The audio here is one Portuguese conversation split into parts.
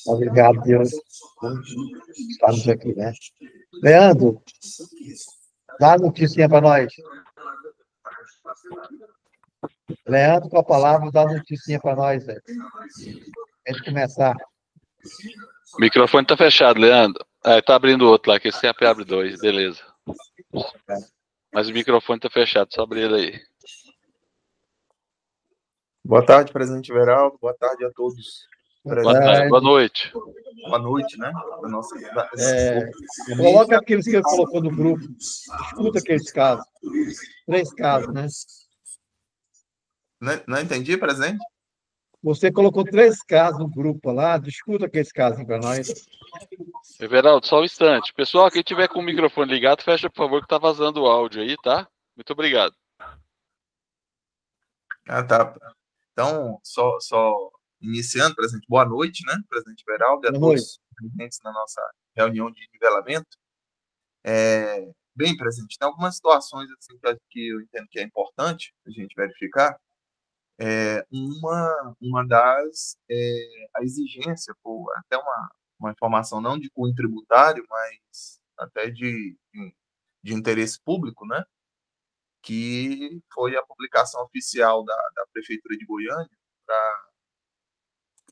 Obrigado, Deus. Estamos aqui, né? Leandro, dá a notícia para nós. Leandro, com a palavra, dá a notícia para nós, velho. Antes de começar. O microfone tá fechado, Leandro. Tá abrindo outro lá, que esse sempre abre dois, beleza. Mas o microfone tá fechado, só abrir ele aí. Boa tarde, presidente Everaldo. Boa tarde a todos. Boa tarde, boa noite. Boa noite, né? Coloca aqueles que ele colocou no grupo. Escuta aqueles casos. 3 casos, né? Não entendi, presidente? Você colocou 3 casos no grupo lá. Discuta aqueles casos para nós. Everaldo, só um instante. Pessoal, quem tiver com o microfone ligado, fecha, por favor, que tá vazando o áudio aí, tá? Muito obrigado. Tá. Então, só iniciando, presidente, boa noite, né, presidente Everaldo, e a todos presentes na nossa reunião de nivelamento. Bem, presidente, tem algumas situações assim, que eu entendo que é importante a gente verificar. Uma das a exigência, por até uma informação não de cunho tributário, mas até de interesse público, né? Que foi a publicação oficial da Prefeitura de Goiânia para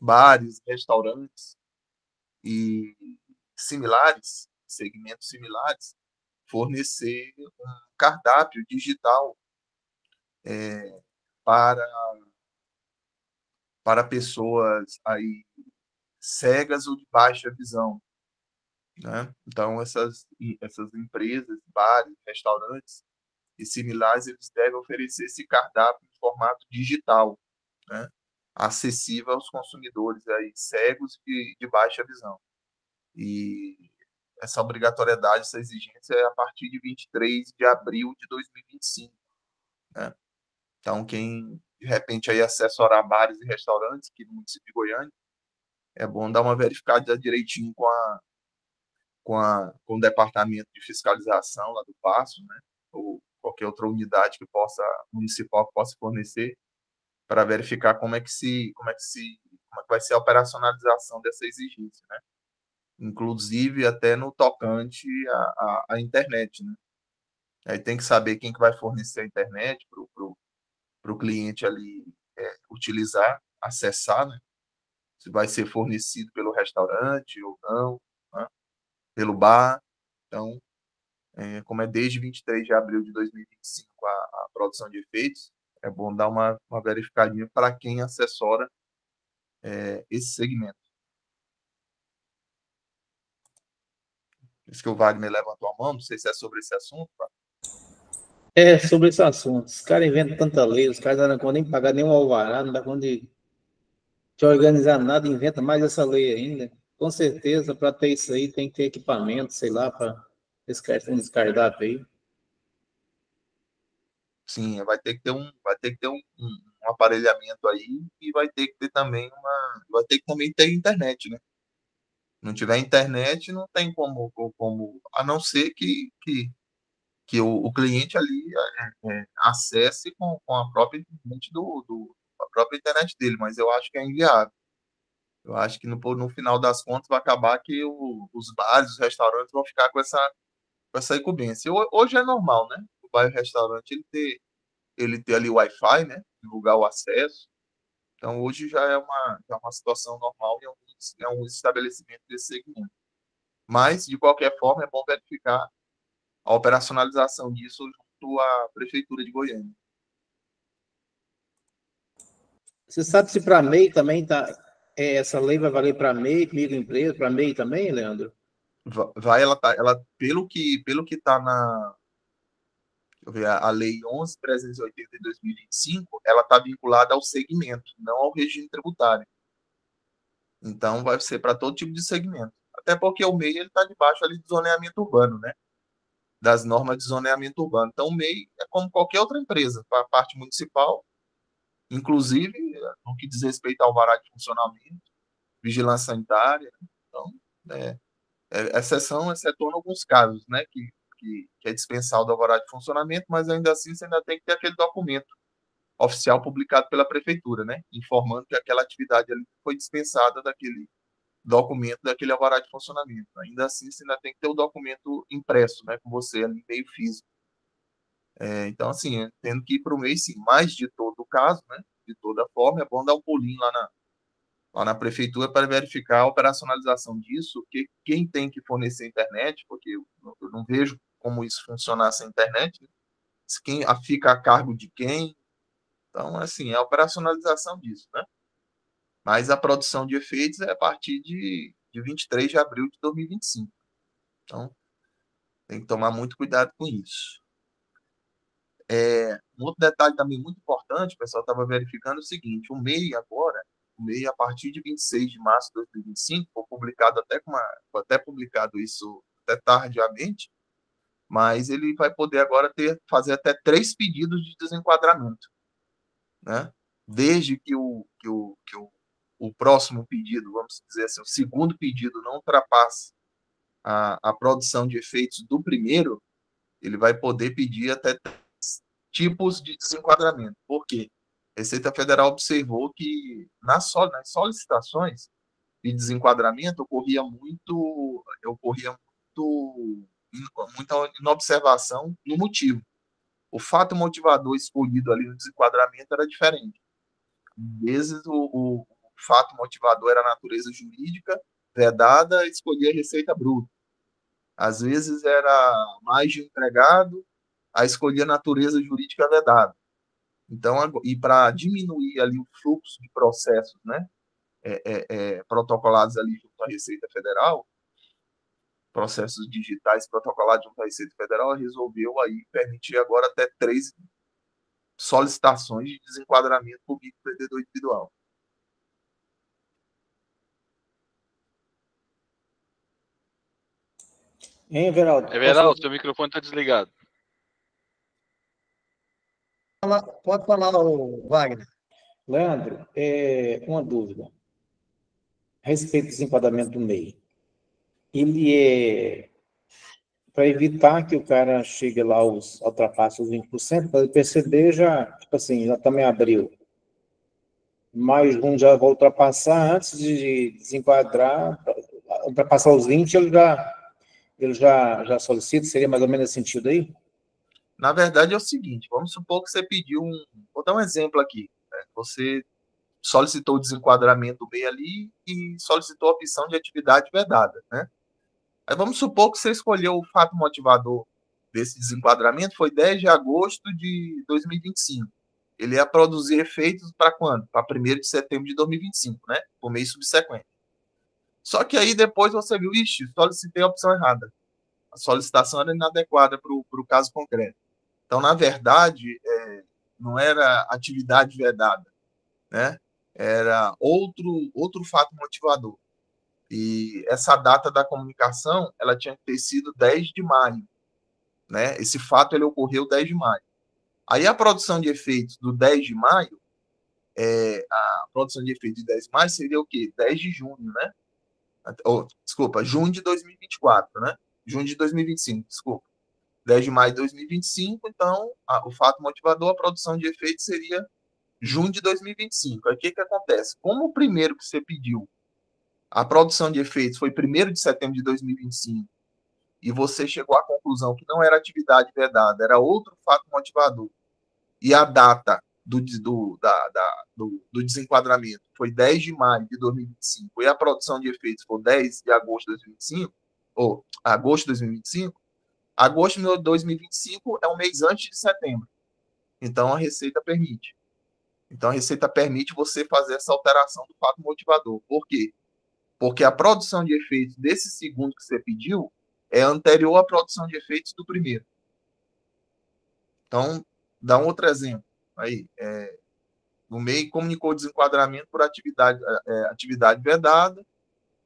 bares, restaurantes e similares, segmentos similares, fornecer um cardápio digital para pessoas aí cegas ou de baixa visão, né? Então essas empresas, bares, restaurantes e similares, eles devem oferecer esse cardápio em formato digital, né? Acessível aos consumidores aí cegos e de baixa visão. E essa obrigatoriedade, essa exigência é a partir de 23 de abril de 2025, né? Então, quem de repente aí assessorar bares e restaurantes aqui no município de Goiânia, é bom dar uma verificada direitinho com o departamento de fiscalização lá do Paço, né? Ou qualquer outra unidade municipal que possa fornecer, para verificar como é que vai ser a operacionalização dessa exigência, né? Inclusive até no tocante à internet, né? Aí tem que saber quem que vai fornecer a internet para o cliente ali utilizar, acessar, né? Se vai ser fornecido pelo restaurante ou não, né? Pelo bar. Então, como é desde 23 de abril de 2025 a produção de efeitos, é bom dar uma verificadinha para quem assessora esse segmento. Isso que o Wagner levantou a mão, não sei se é sobre esse assunto. Tá? Sobre esse assunto. Os caras inventam tanta lei, os caras não dão conta nem pagar nenhum alvará, não dá conta de organizar nada, inventa mais essa lei ainda. Com certeza, para ter isso aí, tem que ter equipamento, sei lá, para descardável aí. Sim, vai ter que ter um aparelhamento aí e vai ter que ter também ter internet, né? Não tiver internet, não tem como a não ser que o cliente ali acesse com a própria internet a própria internet dele, mas eu acho que é inviável. Eu acho que no final das contas vai acabar que os bares, os restaurantes vão ficar com essa incumbência. Hoje é normal, né? O bar e o restaurante ele ter ali o Wi-Fi, né? Divulgar o acesso. Então hoje já é uma situação normal em alguns estabelecimentos desse segmento. Mas, de qualquer forma, é bom verificar a operacionalização disso junto à Prefeitura de Goiânia. Você sabe se para MEI também essa lei vai valer para MEI, microempresa, para MEI também, Leandro? Ela pelo que está na a Lei 11.380 de 2025, ela está vinculada ao segmento, não ao regime tributário. Então, vai ser para todo tipo de segmento. Até porque o MEI está debaixo ali do zoneamento urbano, né? Das normas de zoneamento urbano. Então, o MEI é como qualquer outra empresa, para a parte municipal, inclusive no que diz respeito ao alvará de funcionamento, vigilância sanitária. Então, exceção, excetuando alguns casos, né, que é dispensado do alvará de funcionamento, mas ainda assim você ainda tem que ter aquele documento oficial publicado pela prefeitura, né, informando que aquela atividade ali foi dispensada documento daquele alvará de funcionamento. Ainda assim, você ainda tem que ter o documento impresso, né, com você ali, meio físico. Então, assim, tendo que ir para o MEI, sim, mas de todo caso, né, de toda forma, é bom dar um pulinho lá na prefeitura para verificar a operacionalização disso, que quem tem que fornecer internet, porque eu não vejo como isso funcionar sem internet, né? Quem fica a cargo de quem. Então, assim, é a operacionalização disso, né? Mas a produção de efeitos é a partir de 23 de abril de 2025. Então, tem que tomar muito cuidado com isso. Um outro detalhe também muito importante, o pessoal estava verificando o seguinte, o MEI agora, a partir de 26 de março de 2025, foi publicado foi até publicado isso até tardiamente, mas ele vai poder agora fazer até 3 pedidos de desenquadramento, né? Desde que o próximo pedido, vamos dizer assim, o segundo pedido não ultrapasse a produção de efeitos do primeiro, ele vai poder pedir até tipos de desenquadramento. Por quê? A Receita Federal observou que nas solicitações de desenquadramento muita inobservação no motivo. O fato motivador escolhido ali no desenquadramento era diferente. Às vezes o fato motivador era a natureza jurídica vedada, escolhia a receita bruta. Às vezes era mais de empregado, a escolher a natureza jurídica vedada. Então, e para diminuir ali o fluxo de processos, né, protocolados ali junto à Receita Federal, processos digitais protocolados junto à Receita Federal, resolveu aí permitir agora até 3 solicitações de desenquadramento por microempreendedor individual. Hein, Everaldo? Everaldo, seu microfone está desligado. Pode falar, Wagner. Leandro, uma dúvida. A respeito do desenquadramento do MEI. Ele é para evitar que o cara chegue lá, ultrapasse os 20%, para ele perceber já, tipo assim, já também abriu. Mas um já vai ultrapassar antes de desenquadrar, ultrapassar os 20, ele já solicita, seria mais ou menos esse sentido aí? Na verdade é o seguinte, vamos supor que você pediu vou dar um exemplo aqui, né? Você solicitou o desenquadramento do MEI ali e solicitou a opção de atividade vedada, né? Aí vamos supor que você escolheu o fato motivador desse desenquadramento, foi 10 de agosto de 2025. Ele ia produzir efeitos para quando? Para 1º de setembro de 2025, né? Por mês subsequente. Só que aí depois você viu, solicitei a opção errada. A solicitação era inadequada para o caso concreto. Então, na verdade, não era atividade vedada, né? Era outro fato motivador. E essa data da comunicação, ela tinha que ter sido 10 de maio, né? Esse fato ele ocorreu 10 de maio. Aí a produção de efeitos do 10 de maio, a produção de efeitos de 10 de maio seria o quê? 10 de junho, né? Desculpa, junho de 2024, né? Junho de 2025, desculpa. 10 de maio de 2025, então o fato motivador, a produção de efeitos seria junho de 2025. Aí o que acontece? Como o primeiro que você pediu, a produção de efeitos foi 1º de setembro de 2025, e você chegou à conclusão que não era atividade vedada, era outro fato motivador, e a data do desenquadramento foi 10 de maio de 2025, e a produção de efeitos foi 10 de agosto de 2025, ou agosto de 2025, agosto de 2025 é um mês antes de setembro. Então, a Receita permite. Então, a Receita permite você fazer essa alteração do fato motivador. Por quê? Porque a produção de efeitos desse segundo que você pediu é anterior à produção de efeitos do primeiro. Então, dá um outro exemplo. Aí, o MEI comunicou o desenquadramento por atividade vedada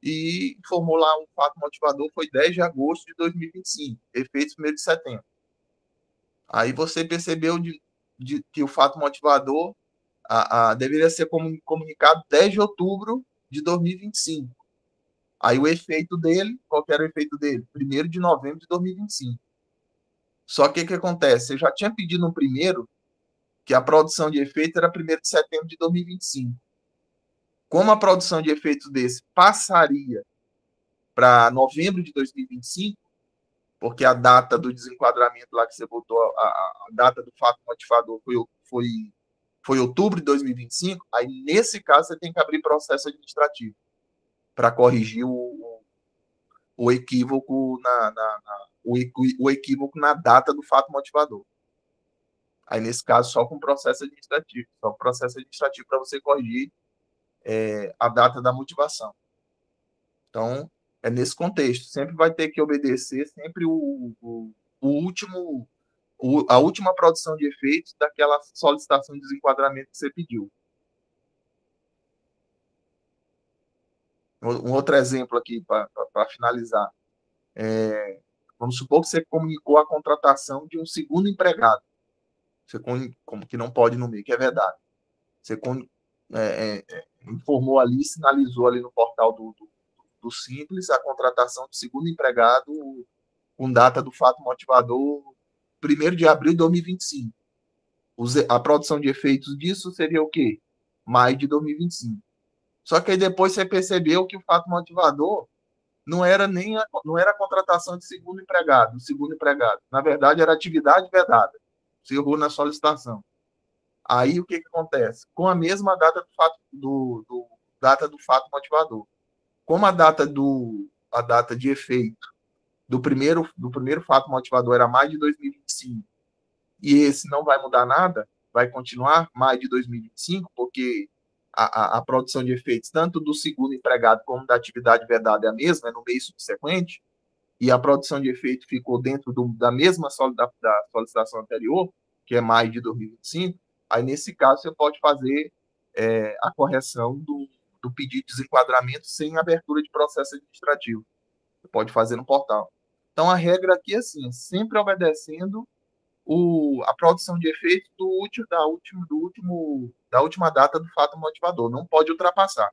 e informou lá um fato motivador, foi 10 de agosto de 2025, efeitos 1º de setembro. Aí você percebeu que o fato motivador deveria ser comunicado 10 de outubro de 2025. Aí o efeito dele, qual que era o efeito dele? 1º de novembro de 2025. Só que o que acontece? Você já tinha pedido no primeiro que a produção de efeito era 1º de setembro de 2025. como a produção de efeitos desse passaria para novembro de 2025, porque a data do desenquadramento lá que você botou, a data do fato motivador foi outubro de 2025, aí nesse caso você tem que abrir processo administrativo para corrigir o equívoco o equívoco na data do fato motivador. Aí, nesse caso, só com processo administrativo. Só com processo administrativo para você corrigir a data da motivação. Então, é nesse contexto. Sempre vai ter que obedecer sempre a última produção de efeitos daquela solicitação de desenquadramento que você pediu. Um outro exemplo aqui, para finalizar. Vamos supor que você comunicou a contratação de um segundo empregado. Que não pode no MEI, que é verdade. Você informou ali, sinalizou ali no portal do Simples a contratação do segundo empregado com data do fato motivador 1º de abril de 2025. A produção de efeitos disso seria o quê? Maio de 2025. Só que aí depois você percebeu que o fato motivador não era a contratação de segundo empregado. Na verdade, era atividade vedada. Você errou na solicitação. Aí o que acontece? Com a mesma data do fato motivador. Como a data de efeito do primeiro fato motivador era maio de 2025, e esse não vai mudar nada, vai continuar maio de 2025, porque a produção de efeitos, tanto do segundo empregado como da atividade vedada é a mesma, é no mês subsequente, e a produção de efeito ficou dentro da mesma da solicitação anterior, que é maio de 2025, aí nesse caso você pode fazer a correção do pedido de desenquadramento sem abertura de processo administrativo. Você pode fazer no portal. Então a regra aqui é assim, sempre obedecendo a produção de efeitos da última data do fato motivador. Não pode ultrapassar.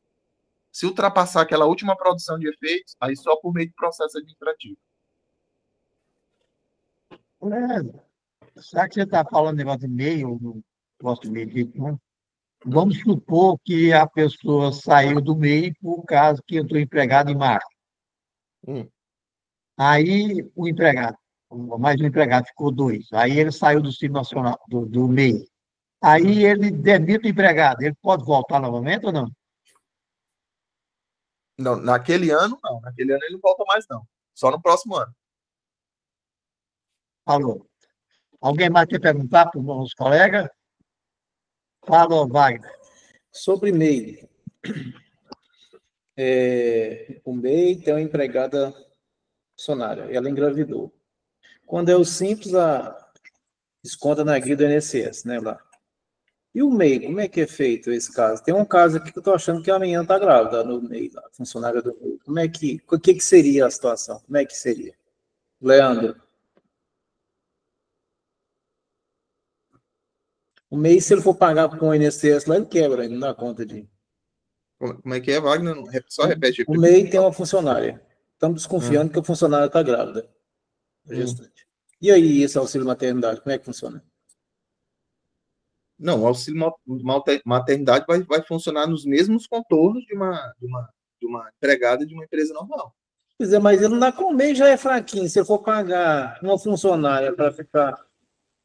Se ultrapassar aquela última produção de efeitos, aí só por meio de processo administrativo. Já que você está falando negócio de MEI, não gosto de MEI, não. Vamos supor que a pessoa saiu do MEI por causa que entrou empregado em março. Aí o empregado, mais um empregado, ficou 2. Aí ele saiu do Simples Nacional, do MEI. Aí ele demite o empregado. Ele pode voltar novamente ou não? Não, naquele ano, não. Naquele ano ele não volta mais, não. Só no próximo ano. Falou. Alguém mais quer perguntar para os meus colegas? Fala, Wagner. Sobre MEI. O MEI tem uma empregada funcionária, ela engravidou. Quando é o Simples, desconta na guia do INSS, né, lá. E o MEI, como é que é feito esse caso? Tem um caso aqui que eu estou achando que a menina está grávida no MEI, lá, funcionária do MEI. O que seria a situação? Como é que seria? Leandro. O MEI, se ele for pagar com o INSS lá, ele quebra, ele não dá conta de... Como é que é, Wagner? Só repete. O MEI tem uma funcionária. Estamos desconfiando que a funcionária está grávida. E aí, esse auxílio maternidade, como é que funciona? Não, o auxílio maternidade vai funcionar nos mesmos contornos de uma empregada de uma empresa normal. Pois é, mas ele não dá com o MEI, já é fraquinho. Se ele for pagar uma funcionária para ficar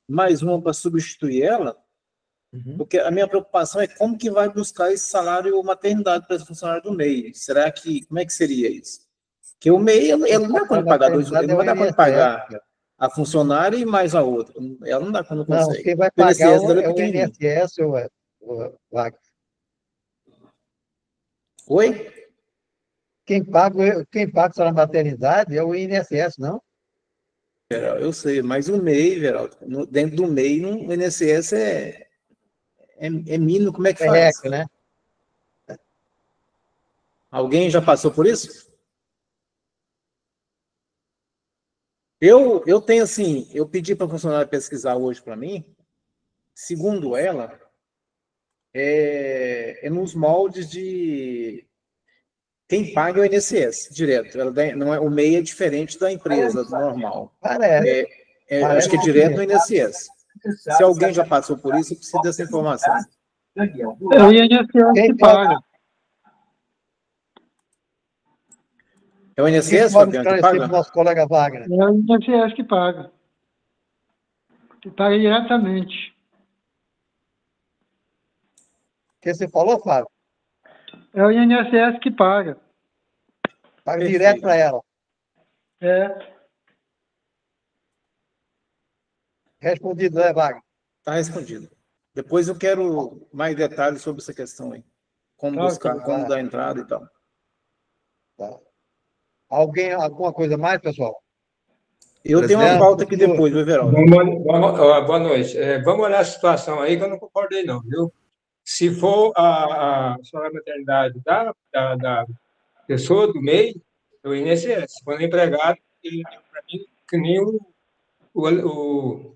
mais uma para substituir ela, porque a minha preocupação é como que vai buscar esse salário maternidade para esse funcionário do MEI. Será que, como é que seria isso? Porque o MEI, ele não dá quando pagar dois, ele não vai dar quando pagar a funcionária e mais a outra. Ela não dá quando consegue. Não, quem vai pagar é o INSS, Wagner. Oi? Quem paga o salário maternidade é o INSS, não? Eu sei, mas o MEI, Geraldo, dentro do MEI, o INSS é mínimo, como é que faz? Né? Alguém já passou por isso? Eu tenho assim, eu pedi para a funcionária pesquisar hoje para mim, segundo ela, é nos moldes de quem paga é o INSS, direto. Não é, o MEI é diferente da empresa normal. Parece. Acho que é direto no INSS. Se alguém já passou por isso, eu preciso dessa informação. É o INSS que paga. É o Quem INSS, pode Fabiano, que esclarecer para paga? o nosso colega Wagner? É o INSS que paga. Que paga diretamente. O que você falou, Fábio? É o INSS que paga. Paga Perfeito. direto para ela. É. Respondido, né, Wagner? Está respondido. Depois eu quero mais detalhes sobre essa questão aí. Como Tá, buscar, ok. como dar entrada e tal. Tá. Alguma coisa mais, pessoal? Eu tenho uma Leandro, pauta aqui continua. depois, viu, Everaldo? Boa noite. Vamos olhar a situação aí que eu não concordei, não, viu? Se for a salário maternidade da pessoa do MEI, é o INSS. Se for no empregado, para mim, que nem o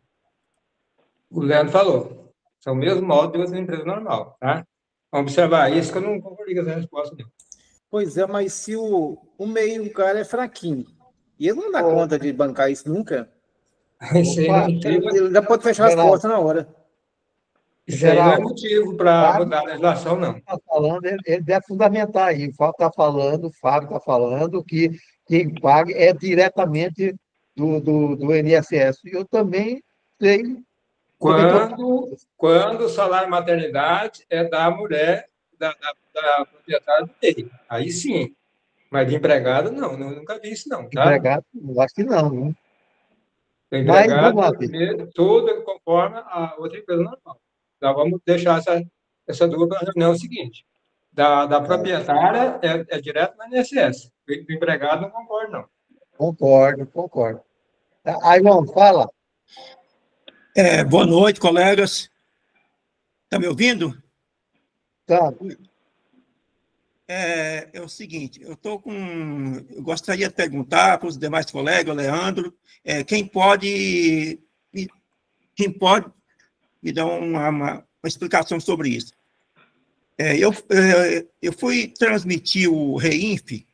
Leandro falou. São o mesmo modo de outra empresa normal, tá? Vamos observar isso, que eu não concordei com essa resposta, não. Pois é, mas se o meio, o cara é fraquinho, e ele não dá conta de bancar isso nunca, Isso aí não ele já pode fechar as Geraldo. portas na hora. Isso aí não é Geraldo, motivo para Fábio, mudar a legislação, não. está falando, ele deve fundamentar aí. O Fábio está falando que quem paga é diretamente do INSS. Eu também sei. Quando o salário maternidade é da mulher, da proprietária do MEI. Aí sim. Mas de empregado, não. Eu nunca vi isso, não. Tá? Empregado, eu acho que não. Né? O Mas empregado, vamos lá, filho. tudo conforme a outra empresa normal. Então, vamos deixar essa dúvida para a reunião seguinte. Da proprietária é direto na INSS. Do empregado, não concordo, não. Concordo. Aí, João, fala. Boa noite, colegas. Está me ouvindo? Tá. É o seguinte, eu gostaria de perguntar para os demais colegas, o Leandro, quem pode me dar uma explicação sobre isso. Eu fui transmitir o REINF,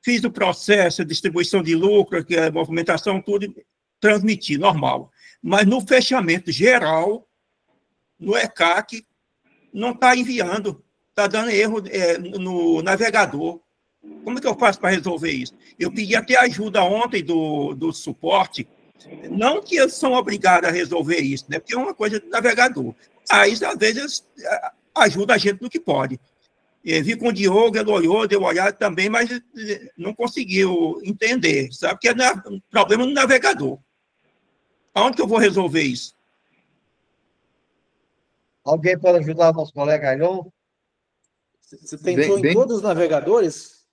fiz o processo de distribuição de lucro, que é movimentação, tudo, transmiti, normal. Mas no fechamento geral, no ECAC, não está enviando, está dando erro no navegador. Como é que eu faço para resolver isso? Eu pedi até ajuda ontem do suporte, não que eles são obrigados a resolver isso, né? Porque é uma coisa do navegador. Aí, às vezes, ajuda a gente no que pode. Vi com o Diogo, ele olhou, deu uma olhada também, mas não conseguiu entender, sabe? Porque é um problema no navegador. Aonde que eu vou resolver isso? Alguém pode ajudar o nosso colega Ailon? Você tentou em todos os navegadores?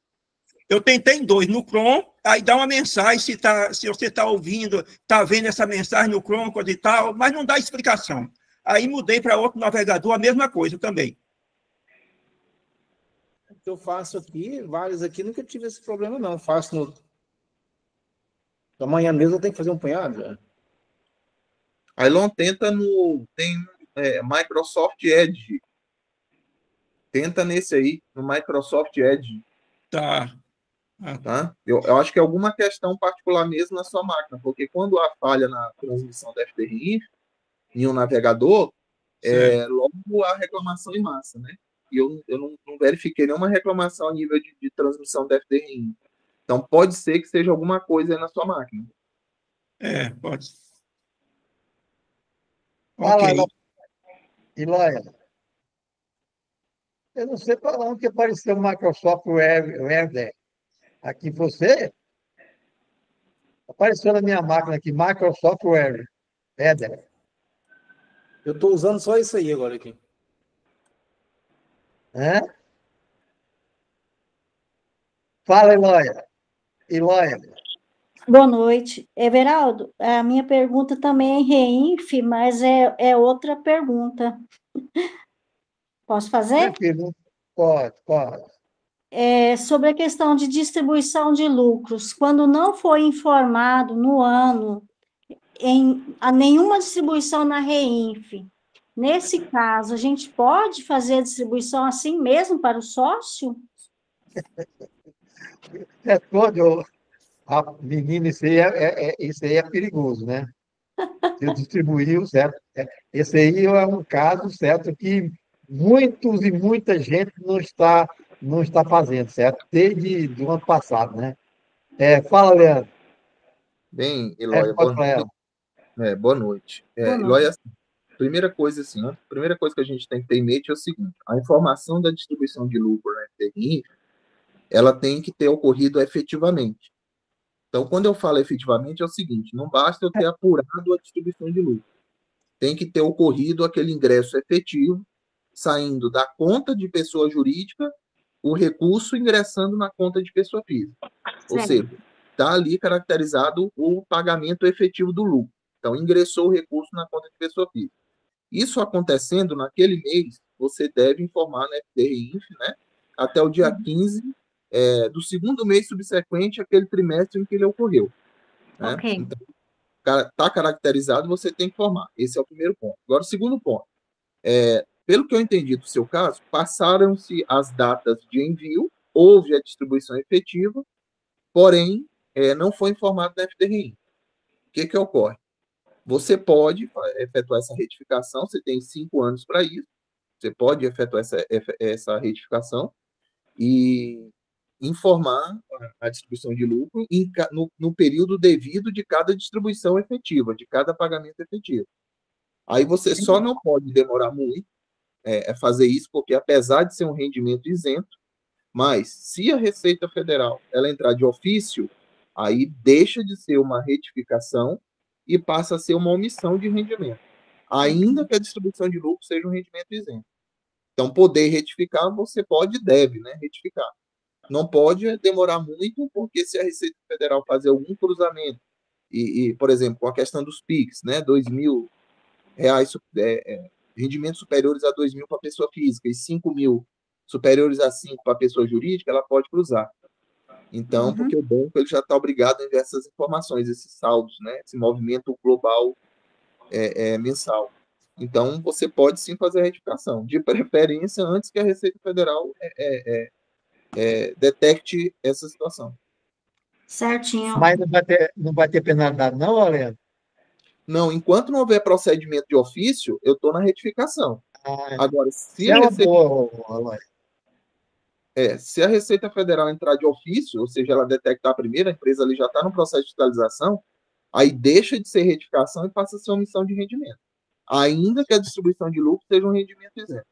Eu tentei em 2, no Chrome, aí dá uma mensagem se você está ouvindo, está vendo essa mensagem no Chrome, coisa e tal, mas não dá explicação. Aí mudei para outro navegador, a mesma coisa também. O que eu faço aqui, vários aqui, nunca tive esse problema, não. Faço no... Amanhã mesmo eu tenho que fazer um punhado. Já. Ailon, tenta tem Microsoft Edge. Tenta nesse aí, no Microsoft Edge. Tá. Tá? Eu acho que é alguma questão particular mesmo na sua máquina, porque quando há falha na transmissão da FDRI em um navegador, logo há reclamação em massa, né? E eu não verifiquei nenhuma reclamação a nível de transmissão da FDRI. Então, pode ser que seja alguma coisa aí na sua máquina. Pode. Fala, Ok. Iloia. Eu não sei para onde que apareceu o Microsoft Word. Aqui você? Apareceu na minha máquina aqui, Microsoft Word. Eu estou usando só isso aí agora aqui. Hã? Fala, Iloia. Boa noite. Everaldo, a minha pergunta também é em REINF, mas é outra pergunta. Posso fazer? Pode. Sobre a questão de distribuição de lucros. Quando não foi informado no ano a nenhuma distribuição na REINF, nesse caso, a gente pode fazer a distribuição assim mesmo para o sócio? Menino, isso aí é perigoso, né? Você distribuiu, certo? Esse aí é um caso, certo, que muitos e muita gente não está fazendo, certo? Desde o ano passado, né? Fala, Leandro. Bem, Eloy, Pode falar ela. boa noite. Boa noite. Eloy, assim, primeira coisa que a gente tem que ter em mente é o seguinte: a informação da distribuição de lucro na FDI, ela tem que ter ocorrido efetivamente. Então, quando eu falo efetivamente, é o seguinte: não basta eu ter apurado a distribuição de lucro. Tem que ter ocorrido aquele ingresso efetivo, saindo da conta de pessoa jurídica, o recurso ingressando na conta de pessoa física. Ou seja, está ali caracterizado o pagamento efetivo do lucro. Então, ingressou o recurso na conta de pessoa física. Isso acontecendo naquele mês, você deve informar na FDRINF, né, até o dia 15 do segundo mês subsequente àquele trimestre em que ele ocorreu. Né? Ok. Então, está caracterizado, você tem que informar. Esse é o primeiro ponto. Agora, o segundo ponto. Pelo que eu entendi do seu caso, passaram-se as datas de envio, houve a distribuição efetiva, porém, não foi informado da FDRI. O que ocorre? Você pode efetuar essa retificação, você tem 5 anos para isso, você pode efetuar essa retificação e informar a distribuição de lucro no período devido de cada distribuição efetiva, de cada pagamento efetivo. Aí você só não pode demorar muito fazer isso, porque apesar de ser um rendimento isento, mas se a Receita Federal ela entrar de ofício, aí deixa de ser uma retificação e passa a ser uma omissão de rendimento, ainda que a distribuição de lucro seja um rendimento isento. Então, poder retificar, você pode e deve, né, retificar. Não pode demorar muito, porque se a Receita Federal fazer algum cruzamento, por exemplo, com a questão dos PIX, né, R$2.000, rendimentos superiores a 2.000 para pessoa física e 5.000 superiores a 5 para pessoa jurídica, ela pode cruzar. Então, porque o banco ele já está obrigado a enviar essas informações, esses saldos, né, esse movimento global mensal. Então, você pode sim fazer a retificação, de preferência antes que a Receita Federal detecte essa situação. Certinho. Mas não vai ter penalidade, não, Leandro? Não, enquanto não houver procedimento de ofício, eu estou na retificação. Agora, se a Receita Federal entrar de ofício, ou seja, ela detectar primeiro, a empresa ali já está no processo de fiscalização, aí deixa de ser retificação e passa a ser omissão de rendimento, ainda que a distribuição de lucro seja um rendimento isento.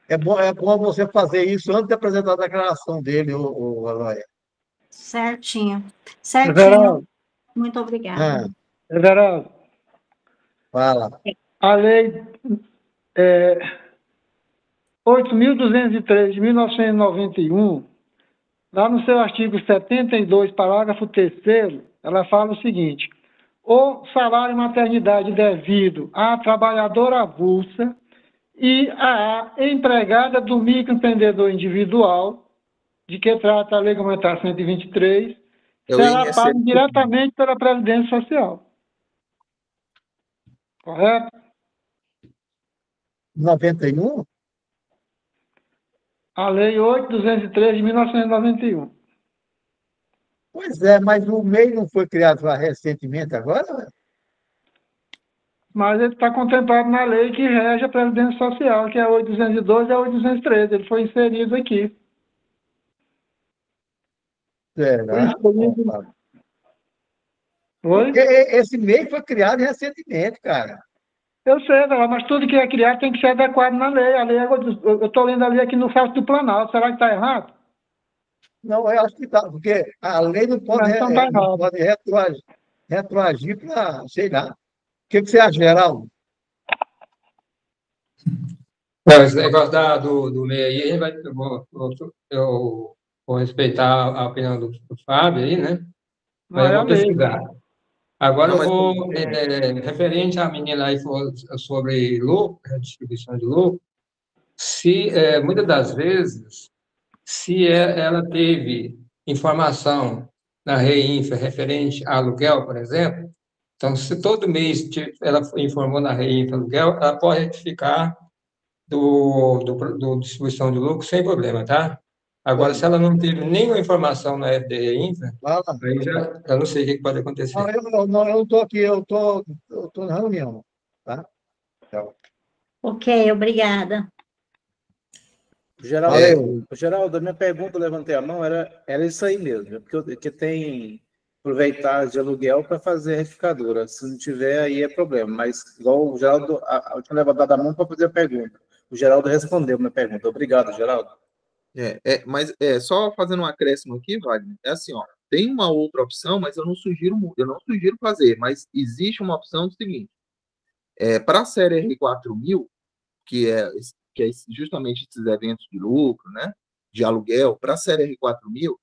É bom você fazer isso antes de apresentar a declaração dele, Aloy. Certinho. Everaldo. Muito obrigada. Everaldo. Fala. A lei 8.203 de 1991, lá no seu artigo 72, parágrafo 3º, ela fala o seguinte: o salário maternidade devido à trabalhadora avulsa e à empregada do microempreendedor individual, de que trata a Lei Complementar 123, será pago diretamente pela Previdência Social. Correto? 91? A Lei 8.203 de 1991. Pois é, mas o MEI não foi criado recentemente agora? Mas ele está contemplado na lei que rege a Previdência Social, que é a 8.212 e a 8.213. Ele foi inserido aqui. Será? Oi? Esse MEI foi criado recentemente, cara. Eu sei, mas tudo que é criado tem que ser adequado na lei. A lei, eu estou lendo ali aqui no site do Planalto. Será que está errado? Não, eu acho que está, porque a lei não pode, não pode retroagir para, sei lá. O que você acha, Geraldo? Esse negócio do MEI aí, eu vou respeitar a opinião do Fábio aí, né? Mas eu vou pesquisar. Agora eu vou, referente à menina aí sobre lucro, a distribuição de lucro, muitas das vezes, se ela teve informação na REINFRA referente a aluguel, por exemplo, então, se todo mês ela informou na REINFRA aluguel, ela pode retificar do distribuição de lucro sem problema, tá? Agora, se ela não teve nenhuma informação na FDRE-INFRA, aí eu não sei o que pode acontecer. Não, eu estou aqui, eu estou na reunião, tá? Ok, obrigada. Geraldo, a minha pergunta, eu levantei a mão, era isso aí mesmo, porque tem aproveitar de aluguel para fazer a retificadora. Se não tiver, aí é problema. Mas, igual o Geraldo, eu tinha levantado a mão para fazer a pergunta. O Geraldo respondeu a minha pergunta. Obrigado, Geraldo. Mas só fazendo um acréscimo aqui, Wagner, é assim, ó, tem uma outra opção, mas eu não sugiro fazer, mas existe uma opção do seguinte, para a série R4000, que é justamente esses eventos de lucro, né, de aluguel, para a série R4000,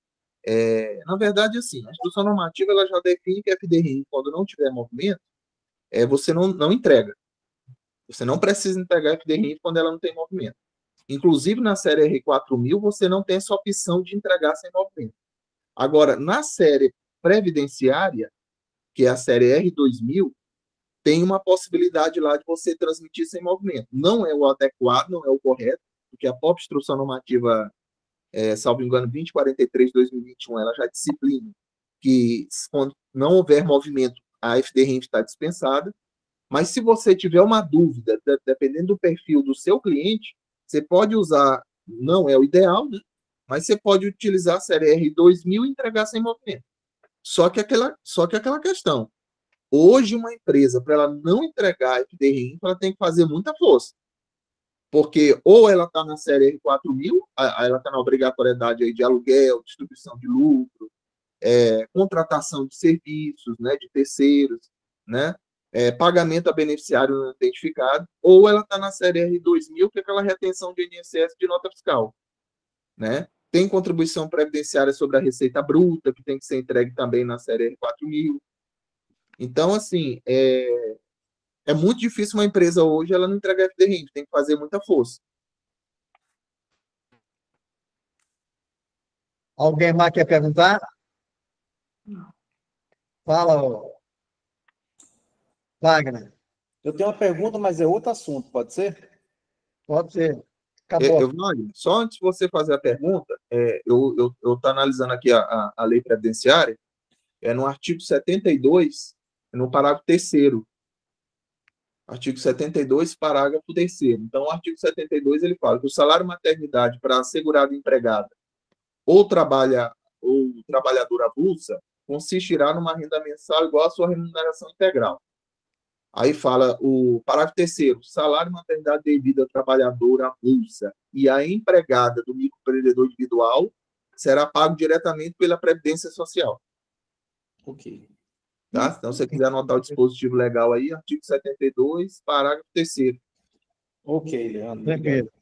na verdade, assim, a instrução normativa ela já define que a FDRI, quando não tiver movimento, você não entrega. Você não precisa entregar a FDRI quando ela não tem movimento. Inclusive, na série R4000, você não tem essa opção de entregar sem movimento. Agora, na série previdenciária, que é a série R2000, tem uma possibilidade lá de você transmitir sem movimento. Não é o adequado, não é o correto, porque a própria instrução normativa, salvo engano, 2043 de 2021, ela já disciplina que quando não houver movimento, a FDRI está dispensada. Mas se você tiver uma dúvida, dependendo do perfil do seu cliente, você pode usar, não é o ideal, né? Mas você pode utilizar a série R2000 e entregar sem movimento. Só que aquela questão. Hoje, uma empresa, para ela não entregar a FDRI, ela tem que fazer muita força. Porque ou ela está na série R4000, ela está na obrigatoriedade aí de aluguel, distribuição de lucro, contratação de serviços, né, de terceiros, né? Pagamento a beneficiário não identificado, ou ela está na série R2000, que é aquela retenção de INSS de nota fiscal, né? Tem contribuição previdenciária sobre a receita bruta, que tem que ser entregue também na série R4000. Então, assim, é muito difícil uma empresa hoje ela não entregar FDRI, tem que fazer muita força. Alguém mais quer perguntar? Fala, Wagner. Eu tenho uma pergunta, mas é outro assunto, pode ser? Pode ser. Acabou. Wagner, só antes de você fazer a pergunta, eu estou analisando aqui a lei previdenciária, no artigo 72, no parágrafo 3º. Artigo 72, parágrafo 3º. Então, o artigo 72, ele fala que o salário maternidade para assegurado empregada ou trabalhador avulsa consistirá numa renda mensal igual à sua remuneração integral. Aí fala o parágrafo 3º, salário maternidade devido à trabalhadora avulsa e à empregada do microempreendedor individual será pago diretamente pela Previdência Social. Ok. Tá? Então, se você quiser anotar o dispositivo legal aí, artigo 72, parágrafo 3º. Ok, Leandro. Tranquilo.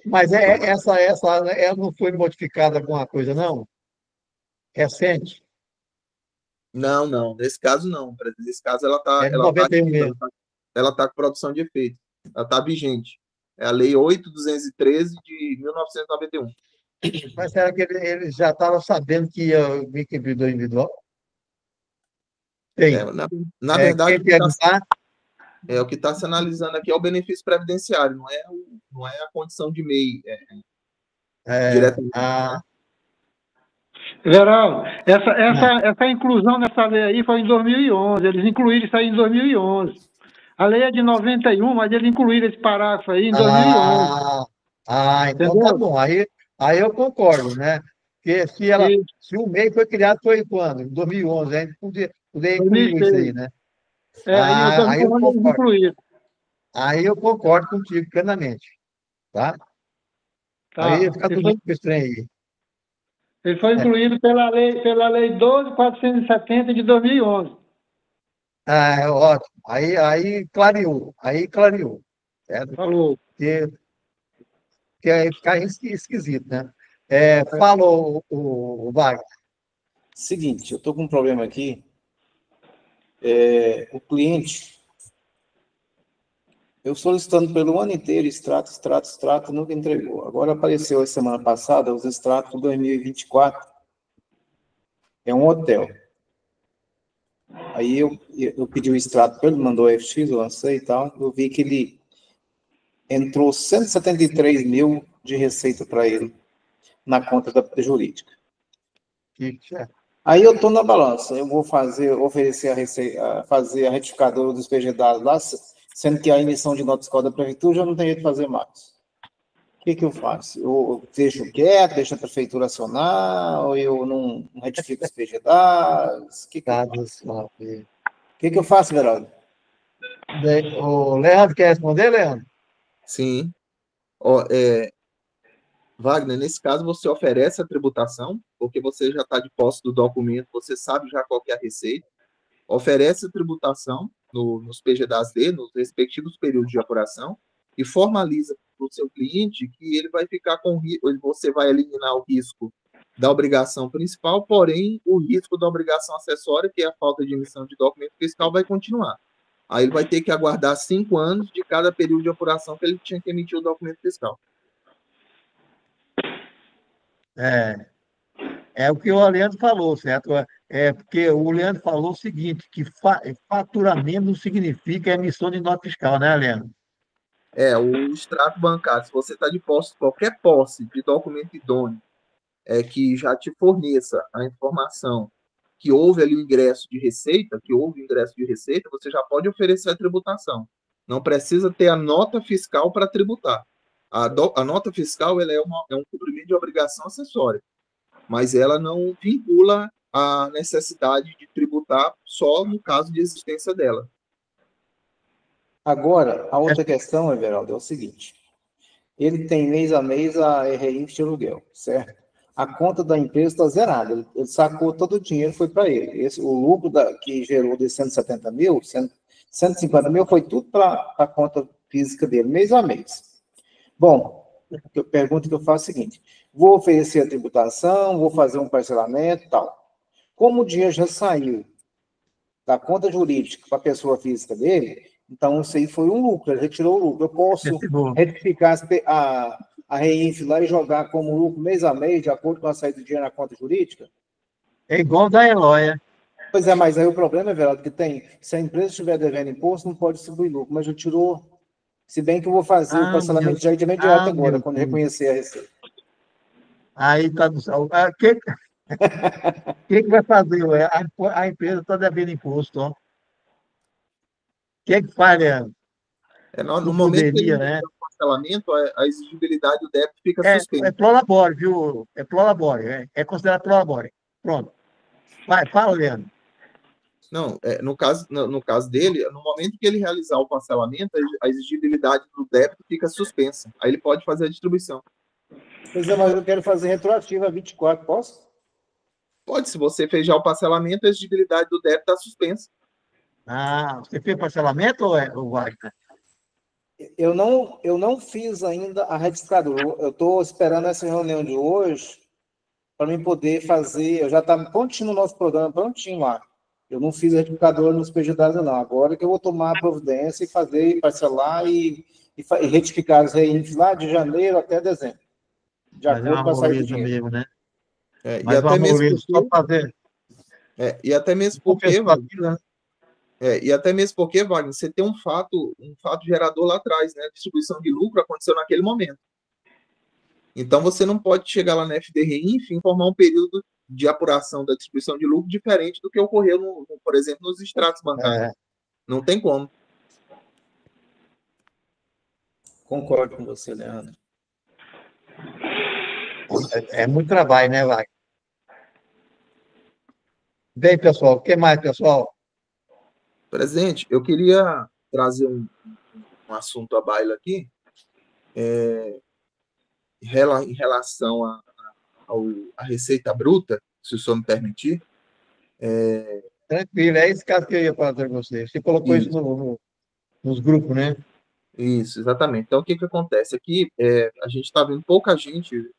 Mas essa ela não foi modificada alguma coisa, não? Recente? Não. Nesse caso, não. Nesse caso, ela está de 91 mesmo. Ela tá com produção de efeito. Ela está vigente. É a Lei 8.213 de 1991. Mas será que ele já estava sabendo que ia o microempreendedor individual? Tem. Na verdade, quem o que está se analisando aqui é o benefício previdenciário, não é a condição de MEI diretamente. Geraldo, essa inclusão nessa lei aí foi em 2011, eles incluíram isso aí em 2011. A lei é de 91, mas eles incluíram esse parágrafo aí em 2011. Então tá bom, aí eu concordo, né? Porque se o MEI foi criado foi quando? Em 2011, a gente podia incluir isso aí, né? Aí eu concordo contigo plenamente, tá? Aí fica tudo muito estranho aí. Ele foi incluído pela lei 12.470 de 2011. Ótimo. Aí clareou. Certo? Falou. Que aí fica esquisito, né? Falou o Wagner. Seguinte, eu estou com um problema aqui. O cliente, eu solicitando pelo ano inteiro extrato, nunca entregou. Agora apareceu a semana passada os extratos de 2024. É um hotel. Aí eu pedi o extrato para ele, mandou o FX, eu lancei e tal. Eu vi que ele entrou 173 mil de receita para ele na conta da jurídica. Aí eu estou na balança. Eu vou oferecer fazer a retificadora dos PGDAs lá, sendo que a emissão de nota fiscal da prefeitura já não tem jeito de fazer mais. que eu faço? Eu deixo quieto, deixo a prefeitura acionar, ou eu não retifico os PGDAs? O que eu faço, Veraldo? O Leandro quer responder, Leandro? Sim. Wagner, nesse caso você oferece a tributação, porque você já está de posse do documento, você sabe já qual que é a receita, oferece a tributação nos PGDAs-D, nos respectivos períodos de apuração, e formaliza para o seu cliente que ele vai ficar você vai eliminar o risco da obrigação principal, porém o risco da obrigação acessória, que é a falta de emissão de documento fiscal, vai continuar. Aí ele vai ter que aguardar 5 anos de cada período de apuração que ele tinha que emitir o documento fiscal. É o que o Leandro falou, certo? Porque o Leandro falou o seguinte, que faturamento não significa emissão de nota fiscal, né, Leandro? O extrato bancário, se você está de posse, qualquer posse de documento idôneo que já te forneça a informação que houve ali o ingresso de receita, você já pode oferecer a tributação. Não precisa ter a nota fiscal para tributar. A nota fiscal ela é um cumprimento de obrigação acessória, mas ela não vincula a necessidade de tributar só no caso de existência dela. Agora, a outra questão, Everaldo, é o seguinte. Ele tem mês a mês a REINF de aluguel, certo? A conta da empresa está zerada. Ele sacou todo o dinheiro, foi para ele. O lucro que gerou de 170 mil, 150 mil, foi tudo para a conta física dele, mês a mês. Bom, a pergunta que eu faço é a seguinte. Vou oferecer a tributação, vou fazer um parcelamento e tal. Como o dinheiro já saiu da conta jurídica para a pessoa física dele, então isso aí foi um lucro, ele retirou o lucro. Eu posso retificar a REINF lá e jogar como lucro mês a mês, de acordo com a saída do dinheiro na conta jurídica? É igual da Eloia. Pois é, mas aí o problema, Everaldo, que se a empresa estiver devendo imposto, não pode distribuir lucro, mas já tirou, se bem que eu vou fazer o parcelamento já de imediato agora, quando reconhecer a receita. Aí está do céu. Quem que vai fazer? A empresa está devendo imposto, ó. Quem que faz, Leandro? No momento que ele faz o parcelamento, a exigibilidade do débito fica suspensa. É prolabore, viu? É prolabore, é considerado prolabore. Pronto. Vai, fala, Leandro. Não, no caso dele, no momento que ele realizar o parcelamento, a exigibilidade do débito fica suspensa. Aí ele pode fazer a distribuição. Pois é, mas eu quero fazer retroativa a 24, posso? Pode, se você fez já o parcelamento, a exigibilidade do débito está suspensa. Você fez parcelamento ou Wagner? Eu não fiz ainda a registradora. Eu estou esperando essa reunião de hoje para mim poder fazer. Eu já está prontinho no nosso programa, prontinho lá. Eu não fiz a retificadora nos PGDAs, não. Agora que eu vou tomar a providência e fazer, parcelar e retificar as REINFs lá de janeiro até dezembro. De acordo com a saída do dinheiro. Mesmo, né? E até mesmo porque, Wagner, você tem um fato gerador lá atrás, né? A distribuição de lucro aconteceu naquele momento. Então, você não pode chegar lá na FD-REINF e informar um período de apuração da distribuição de lucro diferente do que ocorreu, por exemplo, nos extratos bancários. Não tem como. Concordo com você, Leandro. É muito trabalho, né, Wagner? Bem, pessoal, o que mais, pessoal? Presidente, eu queria trazer um assunto à baila aqui, em relação à receita bruta, se o senhor me permitir. Tranquilo, é esse caso que eu ia falar para você. Você colocou isso nos grupos, né? Isso, exatamente. Então, o que acontece? Aqui, a gente está vendo pouca gente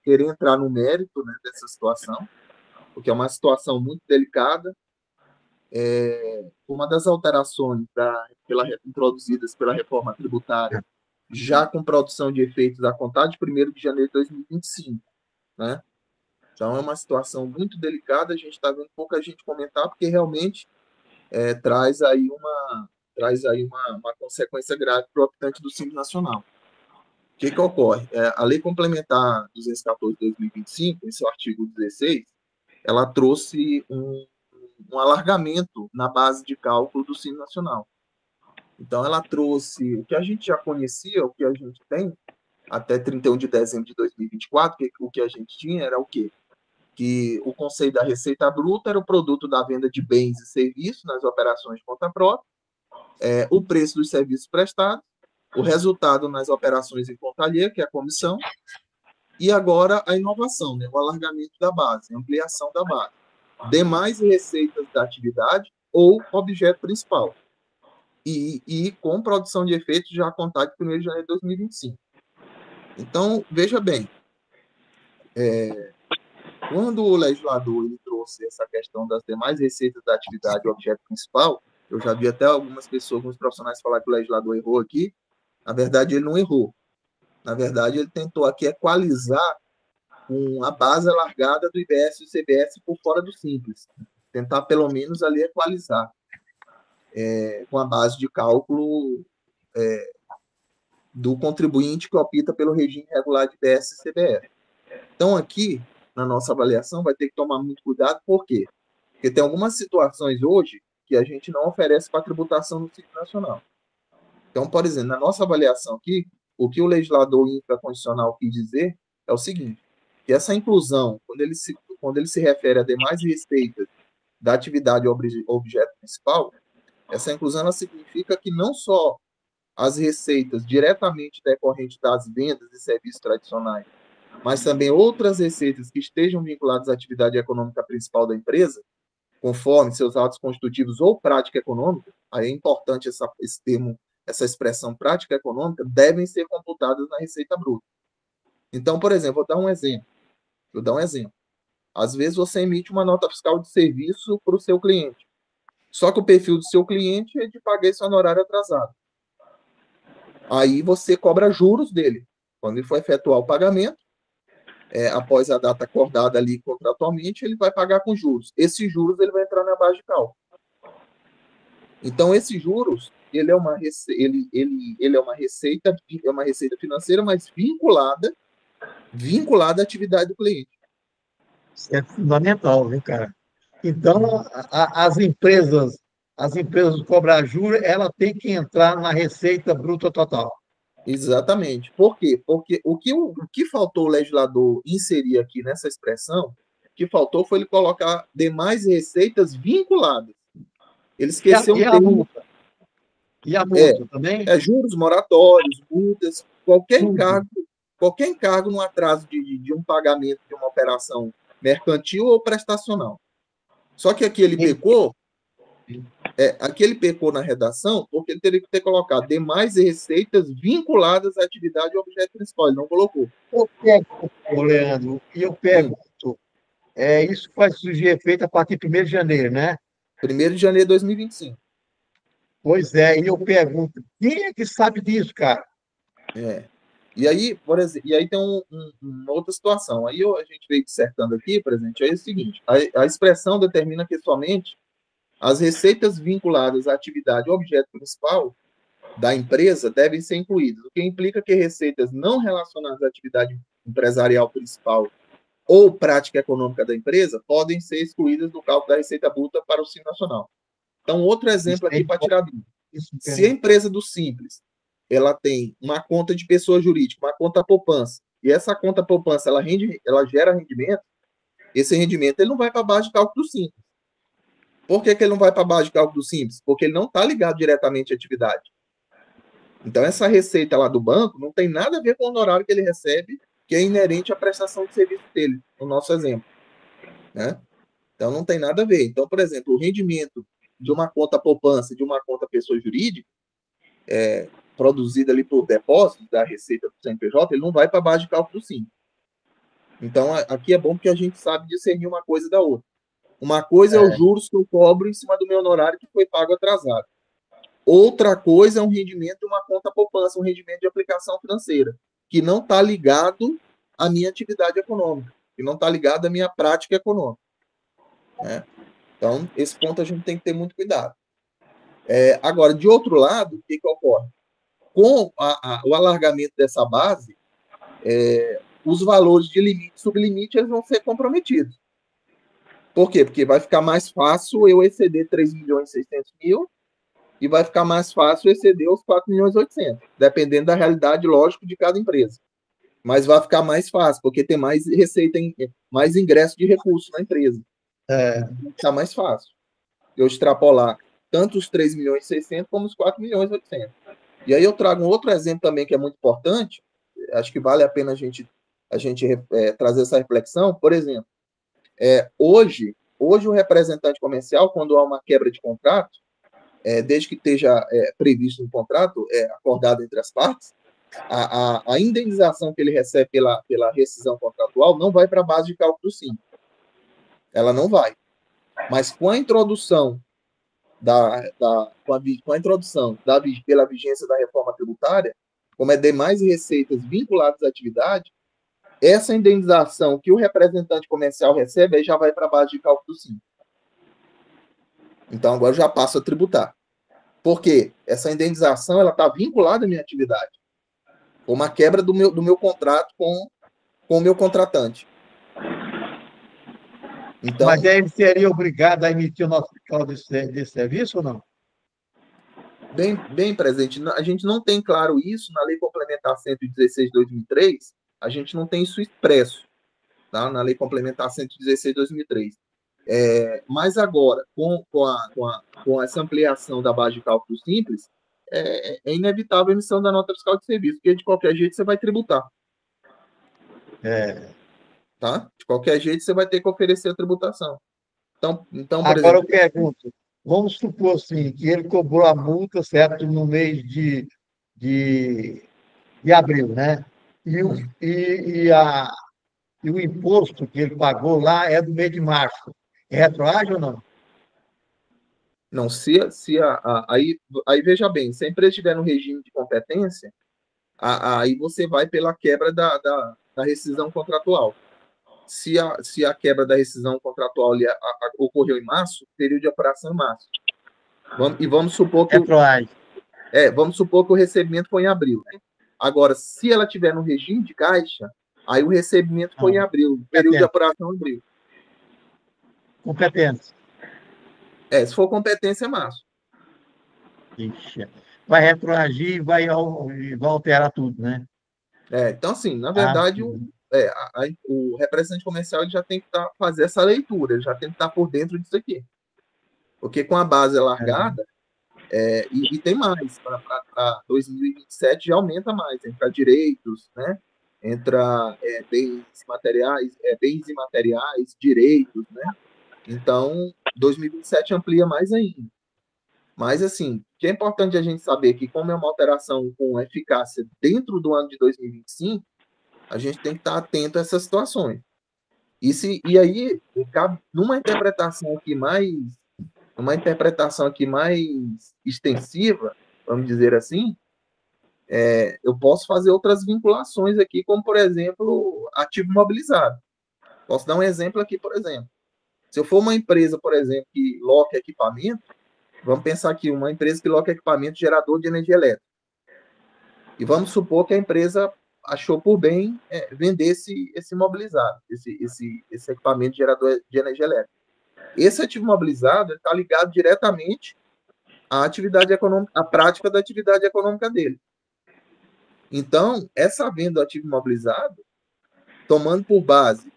querer entrar no mérito, né, dessa situação, porque é uma situação muito delicada. Uma das alterações introduzidas pela reforma tributária, já com produção de efeitos a contar de 1º de janeiro de 2025, né? Então, é uma situação muito delicada, a gente está vendo pouca gente comentar, porque realmente traz aí uma consequência grave para o optante do Simples Nacional. O que ocorre? A Lei Complementar 214 de 2025, em seu artigo 16, ela trouxe um alargamento na base de cálculo do Simples Nacional. Então, ela trouxe o que a gente já conhecia, o que a gente tem, até 31 de dezembro de 2024, o que a gente tinha era o quê? Que o conceito da receita bruta era o produto da venda de bens e serviços nas operações de conta própria, o preço dos serviços prestados, o resultado nas operações em conta alheia, que é a comissão, e agora a inovação, né? O alargamento da base, a ampliação da base. Demais receitas da atividade ou objeto principal. E com produção de efeitos já a contar de 1º de janeiro de 2025. Então, veja bem, quando o legislador ele trouxe essa questão das demais receitas da atividade e objeto principal, eu já vi até algumas pessoas, alguns profissionais falar que o legislador errou aqui. Na verdade, ele não errou. Na verdade, ele tentou aqui equalizar com a base alargada do IBS e do CBS por fora do Simples. Tentar, pelo menos, ali equalizar com a base de cálculo do contribuinte que opta pelo regime regular de IBS e CBS. Então, aqui, na nossa avaliação, vai ter que tomar muito cuidado. Por quê? Porque tem algumas situações hoje que a gente não oferece para tributação no Simples Nacional. Então, por exemplo, na nossa avaliação aqui, o que o legislador infraconstitucional quis dizer é o seguinte, que essa inclusão, quando ele se refere a demais receitas da atividade objeto principal, essa inclusão ela significa que não só as receitas diretamente decorrentes das vendas e serviços tradicionais, mas também outras receitas que estejam vinculadas à atividade econômica principal da empresa, conforme seus atos constitutivos ou prática econômica, aí é importante esse termo, essa expressão prática econômica, devem ser computadas na receita bruta. Então, por exemplo, vou dar um exemplo. Às vezes você emite uma nota fiscal de serviço para o seu cliente. Só que o perfil do seu cliente é de pagar esse honorário atrasado. Aí você cobra juros dele. Quando ele for efetuar o pagamento, após a data acordada ali contratualmente, ele vai pagar com juros. Esses juros ele vai entrar na base de cálculo. Então, esses juros, ele é uma receita financeira, mas vinculada à atividade do cliente. Isso é fundamental, viu, cara? Então, as empresas cobrar juros, ela tem que entrar na receita bruta total. Exatamente. Por quê? Porque o que faltou o legislador inserir aqui nessa expressão, o que faltou foi ele colocar demais receitas vinculadas. Ele esqueceu E a multa? E a multa também? Juros moratórios, multas, qualquer encargo no atraso de um pagamento de uma operação mercantil ou prestacional. Só que aqui ele pecou, na redação, porque ele teria que ter colocado demais receitas vinculadas à atividade e objeto principal. Ele não colocou. Leandro, e eu pergunto, isso vai surgir efeito a partir de 1º de janeiro, né? 1º de janeiro de 2025. Pois é, e eu pergunto, quem é que sabe disso, cara? E aí, por exemplo, tem uma outra situação. Aí a gente veio dissertando aqui, presidente, é o seguinte, a expressão determina que somente as receitas vinculadas à atividade objeto principal da empresa devem ser incluídas, o que implica que receitas não relacionadas à atividade empresarial principal ou prática econômica da empresa podem ser excluídas do cálculo da receita bruta para o Simples Nacional. Então, outro exemplo aqui para tirar dúvida. Se a empresa do Simples ela tem uma conta de pessoa jurídica, uma conta poupança, e essa conta poupança ela gera rendimento, esse rendimento ele não vai para a base de cálculo do Simples. Por que ele não vai para a base de cálculo do Simples? Porque ele não está ligado diretamente à atividade. Então, essa receita lá do banco não tem nada a ver com o honorário que ele recebe, que é inerente à prestação de serviço dele, no nosso exemplo. Né? Então, não tem nada a ver. Então, por exemplo, o rendimento de uma conta poupança, de uma conta pessoa jurídica, produzida ali por depósito da receita do CNPJ, ele não vai para a base de cálculo do Simples. Então, aqui é bom porque a gente sabe discernir uma coisa da outra. Uma coisa é os juros que eu cobro em cima do meu honorário que foi pago atrasado. Outra coisa é um rendimento de uma conta poupança, um rendimento de aplicação financeira, que não está ligado à minha atividade econômica, que não está ligado à minha prática econômica. Né? Então, esse ponto a gente tem que ter muito cuidado. Agora, de outro lado, o que ocorre? Com o alargamento dessa base, os valores de limite e sublimite eles vão ser comprometidos. Por quê? Porque vai ficar mais fácil eu exceder 3.600.000 e vai ficar mais fácil exceder os 4.800.000, dependendo da realidade, lógico, de cada empresa. Mas vai ficar mais fácil, porque tem mais receita, mais ingresso de recursos na empresa. Vai ficar mais fácil eu extrapolar tanto os 3 milhões e 600 como os 4 milhões e 800. E aí eu trago um outro exemplo também que é muito importante, acho que vale a pena a gente trazer essa reflexão. Por exemplo, hoje o representante comercial, quando há uma quebra de contrato, desde que esteja previsto um contrato acordado entre as partes, a indenização que ele recebe pela rescisão contratual não vai para a base de cálculo do Simples. Ela não vai. Mas com a introdução pela vigência da reforma tributária, como é demais receitas vinculadas à atividade, essa indenização que o representante comercial recebe aí já vai para a base de cálculo do Simples. Então, agora já passo a tributar. Por quê? Essa indenização está vinculada à minha atividade. Uma quebra do meu contrato com o meu contratante. Então, mas aí ele seria obrigado a emitir o nosso fiscal de serviço ou não? Bem presente. A gente não tem claro isso na Lei Complementar 116 de 2003, a gente não tem isso expresso, tá? Na Lei Complementar 116 de 2003. Mas agora, com essa ampliação da base de cálculo simples, é inevitável a emissão da nota fiscal de serviço, porque de qualquer jeito você vai tributar. Tá? De qualquer jeito você vai ter que oferecer a tributação. Então por agora exemplo, eu pergunto, vamos supor assim, que ele cobrou a multa, certo, no mês de abril, né? E o imposto que ele pagou lá é do mês de março. É retroage ou não? Não, aí veja bem, se a empresa estiver no regime de competência, aí você vai pela quebra da rescisão contratual. Se a quebra da rescisão contratual ocorreu em março, período de apuração em março. Vamos supor que vamos supor que o recebimento foi em abril, né? Agora, se ela estiver no regime de caixa, aí o recebimento foi em abril, período de apuração em abril. Competência. Se for competência, é março. Ixi, vai retroagir e vai alterar tudo, né? Então, assim, na verdade, o representante comercial ele já tem que fazer essa leitura, ele já tem que estar por dentro disso aqui. Porque com a base largada, e tem mais, para 2027 já aumenta mais, entra direitos, né? Entra bens e materiais, direitos, né? Então, 2027 amplia mais ainda. Mas, assim, o que é importante a gente saber que, como é uma alteração com eficácia dentro do ano de 2025, a gente tem que estar atento a essas situações. E aí, numa interpretação aqui mais extensiva, vamos dizer assim, eu posso fazer outras vinculações aqui, como, por exemplo, ativo imobilizado. Posso dar um exemplo aqui, por exemplo. Se eu for uma empresa, por exemplo, que loca equipamento, vamos pensar aqui, uma empresa que loca equipamento gerador de energia elétrica. E vamos supor que a empresa achou por bem vender esse imobilizado, esse equipamento gerador de energia elétrica. Esse ativo imobilizado está ligado diretamente à atividade econômica, à prática da atividade econômica dele. Então, essa venda do ativo imobilizado, tomando por base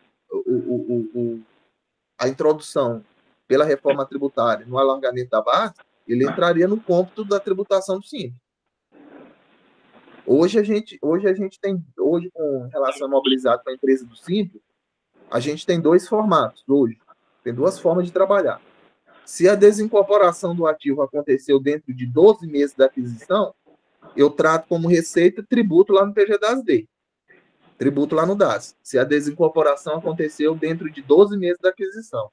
a introdução pela reforma tributária no alargamento da base, ele entraria no cômputo da tributação do Simples. Hoje, com relação ao imobilizado para a empresa do Simples, a gente tem dois formatos hoje. Tem duas formas de trabalhar. Se a desincorporação do ativo aconteceu dentro de 12 meses da aquisição, eu trato como receita, tributo lá no PG-DAS-D. Tributo lá no DAS. Se a desincorporação aconteceu dentro de 12 meses da aquisição.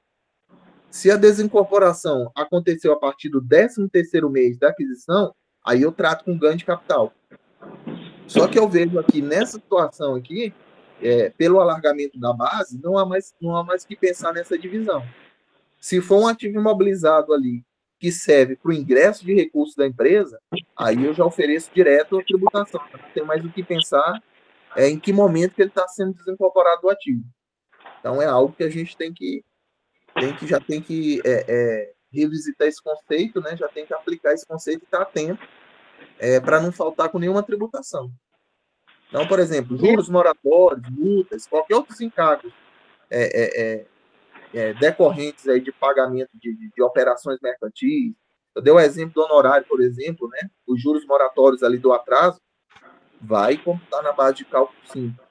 Se a desincorporação aconteceu a partir do 13º mês da aquisição, aí eu trato com ganho de capital. Só que eu vejo aqui, nessa situação aqui, pelo alargamento da base, não há mais que pensar nessa divisão. Se for um ativo imobilizado ali, que serve para o ingresso de recursos da empresa, aí eu já ofereço direto a tributação. Não tem mais o que pensar em que momento que ele está sendo desincorporado do ativo. Então, é algo que a gente já tem que revisitar esse conceito, né? Já tem que aplicar esse conceito e estar atento para não faltar com nenhuma tributação. Então, por exemplo, juros moratórios, multas, qualquer outros encargos decorrentes aí de pagamento de operações mercantis. Eu dei o exemplo do honorário, por exemplo, né? Os juros moratórios ali do atraso vai computar na base de cálculo simples.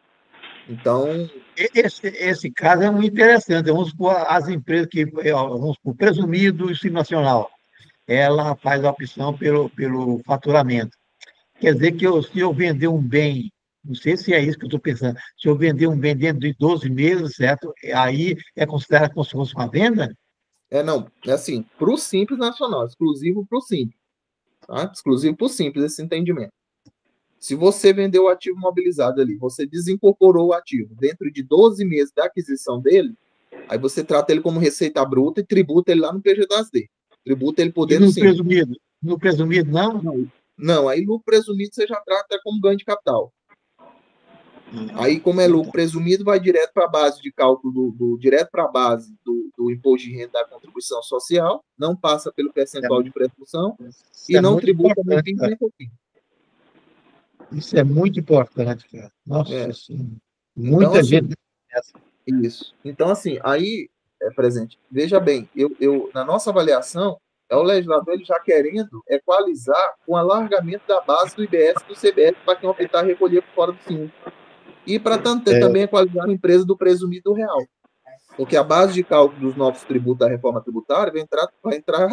Então, esse caso é muito interessante. Vamos supor, as empresas que, vamos supor, presumido o Simples Nacional, ela faz a opção pelo faturamento. Quer dizer que se eu vender um bem, não sei se é isso que eu estou pensando, se eu vender um bem dentro de 12 meses, certo? Aí é considerado como se fosse uma venda? não, é assim, para o Simples Nacional, exclusivo para o Simples, tá? Exclusivo para o Simples esse entendimento. Se você vendeu o ativo mobilizado ali, você desincorporou o ativo dentro de 12 meses da aquisição dele, aí você trata ele como receita bruta e tributa ele lá no PG-10D. Tributa ele por dentro do Simples. No presumido, não? Não, aí lucro presumido você já trata como ganho de capital. Aí, como é lucro presumido, vai direto para a base de cálculo, direto para a base do imposto de renda da contribuição social, não passa pelo percentual de presunção e não tributa nem PIS nem COFINS. Isso é muito importante, cara. Nossa Senhora. Muita então, assim, gente. Isso. Então, assim, aí, presente, veja bem, na nossa avaliação, é o legislador ele já querendo equalizar com o alargamento da base do IBS e do CBS para quem optar recolher por fora do Simples. E para também equalizar a empresa do presumido real. Porque a base de cálculo dos novos tributos da reforma tributária vai entrar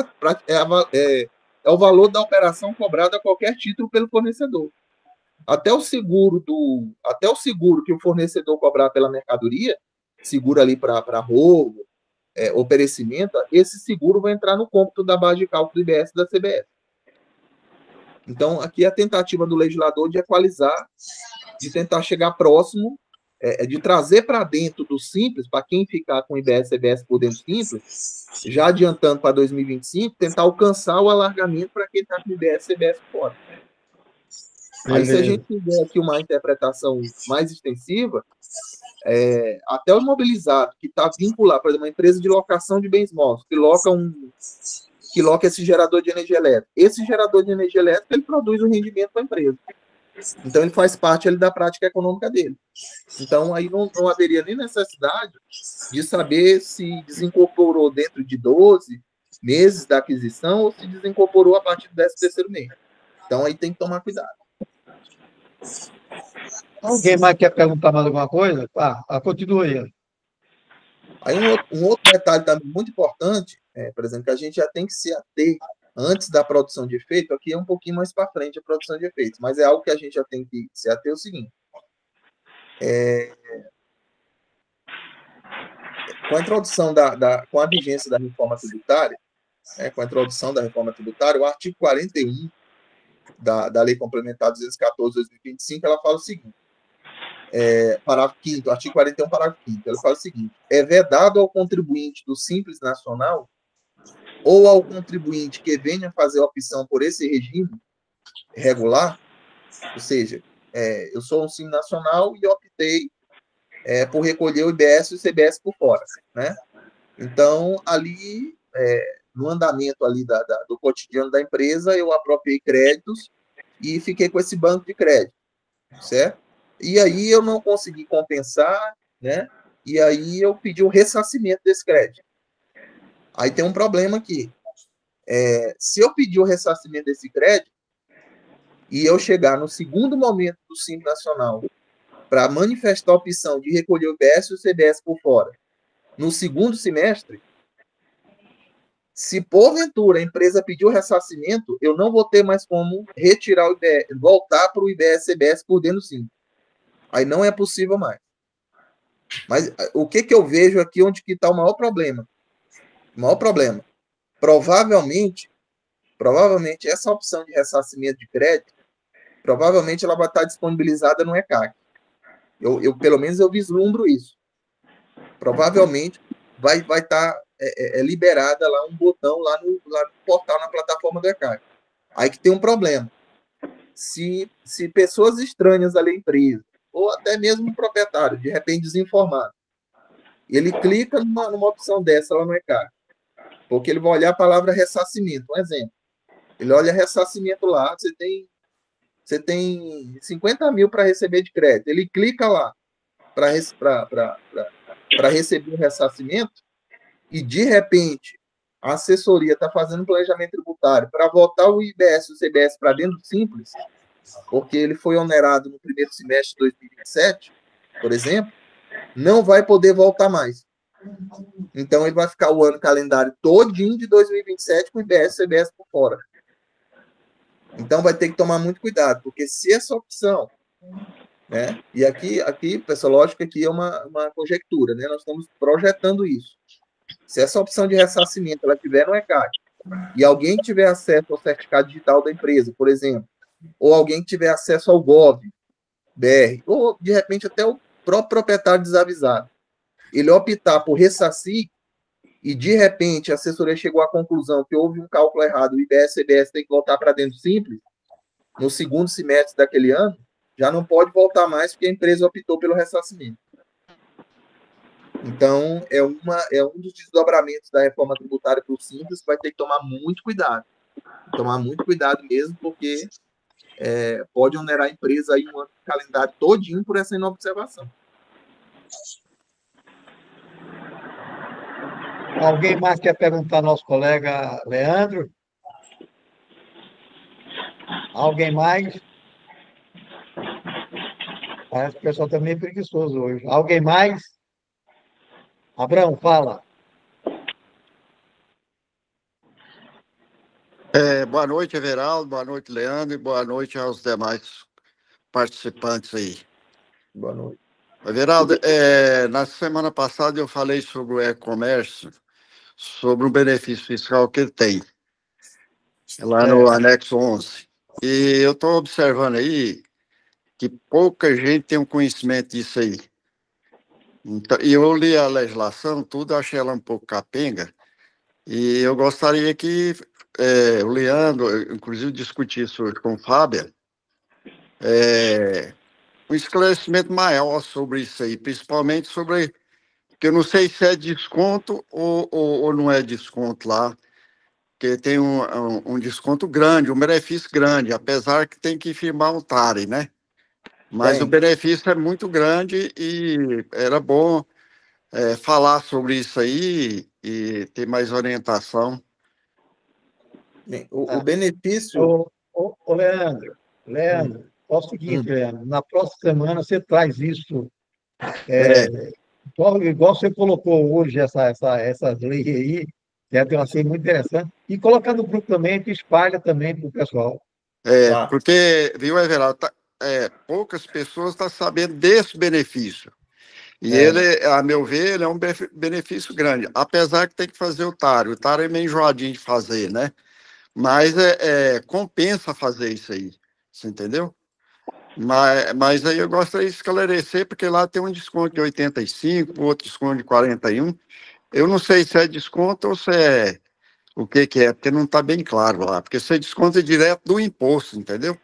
é o valor da operação cobrada a qualquer título pelo fornecedor. Até o seguro que o fornecedor cobrar pela mercadoria, seguro ali para roubo, ou perecimento, esse seguro vai entrar no cômputo da base de cálculo do IBS e da CBS. Então, aqui é a tentativa do legislador de equalizar, de tentar chegar próximo, de trazer para dentro do Simples, para quem ficar com IBS e CBS por dentro do Simples, já adiantando para 2025, tentar alcançar o alargamento para quem está com IBS e CBS fora. Aí, se a gente fizer aqui uma interpretação mais extensiva, até o imobilizado que está vinculado, por exemplo, uma empresa de locação de bens móveis, que loca esse gerador de energia elétrica. Esse gerador de energia elétrica, ele produz o rendimento para a empresa. Então, ele faz parte ali da prática econômica dele. Então, aí não haveria nem necessidade de saber se desincorporou dentro de 12 meses da aquisição ou se desincorporou a partir do 13º mês. Então, aí tem que tomar cuidado. Alguém mais quer perguntar mais alguma coisa? Continua aí. Aí um outro detalhe também muito importante, por exemplo, que a gente já tem que se ater antes da produção de efeito, aqui é um pouquinho mais para frente a produção de efeitos, mas é algo que a gente já tem que se ater, o seguinte. Com a introdução com a vigência da reforma tributária, com a introdução da reforma tributária, o artigo 41 da Lei Complementar 214/2025, ela fala o seguinte, parágrafo 5º, artigo 41, parágrafo 5º, ela fala o seguinte: é vedado ao contribuinte do Simples Nacional ou ao contribuinte que venha fazer a opção por esse regime regular, ou seja, eu sou um Simples Nacional e optei por recolher o IBS e o CBS por fora, né? Então, ali, no andamento ali do cotidiano da empresa, eu apropriei créditos e fiquei com esse banco de crédito, certo? E aí eu não consegui compensar, né? E aí eu pedi o ressarcimento desse crédito. Aí tem um problema aqui. Se eu pedir o ressarcimento desse crédito e eu chegar no segundo momento do Simples Nacional para manifestar a opção de recolher o IBS e o CBS por fora, no segundo semestre, se porventura a empresa pedir o ressarcimento, eu não vou ter mais como retirar o IBS, voltar para o IBS e CBS por dentro do Simples. Aí não é possível mais. Mas o que eu vejo aqui onde que está o maior problema? O maior problema. Provavelmente essa opção de ressarcimento de crédito, provavelmente ela vai estar disponibilizada no ECAC. Pelo menos eu vislumbro isso. Provavelmente vai estar liberada lá um botão lá no portal, na plataforma do ECAC. Aí que tem um problema. Se pessoas estranhas ali à empresa, ou até mesmo um proprietário, de repente desinformado, ele clica numa opção dessa lá no ECAC, porque ele vai olhar a palavra ressarcimento, um exemplo. Ele olha ressarcimento lá, você tem você tem 50 mil para receber de crédito. Ele clica lá para receber o ressarcimento e, de repente, a assessoria está fazendo um planejamento tributário para voltar o IBS e o CBS para dentro do Simples, porque ele foi onerado no primeiro semestre de 2027, por exemplo, não vai poder voltar mais. Então, ele vai ficar o ano calendário todinho de 2027 com o IBS e CBS por fora. Então, vai ter que tomar muito cuidado, porque se essa opção, né? E aqui, pessoal, lógico que aqui é uma conjectura, né? Nós estamos projetando isso. Se essa opção de ressarcimento ela tiver no ECAD e alguém tiver acesso ao certificado digital da empresa, por exemplo, ou alguém que tiver acesso ao Gov.br, ou, de repente, até o próprio proprietário desavisado, ele optar por ressarcir e, de repente, a assessoria chegou à conclusão que houve um cálculo errado, o IBS e CBS tem que voltar para dentro do Simples, no segundo semestre daquele ano, já não pode voltar mais porque a empresa optou pelo ressarcimento. Então, é um dos desdobramentos da reforma tributária para o Simples, que vai ter que tomar muito cuidado. Tomar muito cuidado mesmo, porque pode onerar a empresa aí um ano de calendário todinho por essa inobservação. Alguém mais quer perguntar ao nosso colega Leandro? Alguém mais? Parece que o pessoal está meio preguiçoso hoje. Alguém mais? Abraão, fala. Boa noite, Everaldo. Boa noite, Leandro. E boa noite aos demais participantes aí. Boa noite. Everaldo, na semana passada eu falei sobre o e-commerce, sobre o benefício fiscal que ele tem, lá no anexo 11. E eu estou observando aí que pouca gente tem um conhecimento disso aí. Então, e eu li a legislação, tudo, achei ela um pouco capenga, e eu gostaria que o Leandro, inclusive, discutisse hoje com o Fábio, um esclarecimento maior sobre isso aí, principalmente sobre, que eu não sei se é desconto ou não é desconto lá, porque tem um desconto grande, um benefício grande, apesar que tem que firmar um TARI, né? Mas o benefício é muito grande e era bom falar sobre isso aí e ter mais orientação. O benefício... Leandro, é o seguinte, Leandro, na próxima semana você traz isso, igual você colocou hoje essas leis aí, eu achei muito interessante, e colocar no grupo também, que espalha também para o pessoal. Porque, viu, Everaldo, poucas pessoas estão sabendo desse benefício. E ele, a meu ver, ele é um benefício grande, apesar que tem que fazer o TARI. O TARI é meio enjoadinho de fazer, né? Mas compensa fazer isso aí, você entendeu? Mas aí eu gostaria de esclarecer, porque lá tem um desconto de 85, outro desconto de 41. Eu não sei se é desconto ou se é o que é, porque não está bem claro lá, porque você desconta direto do imposto, entendeu?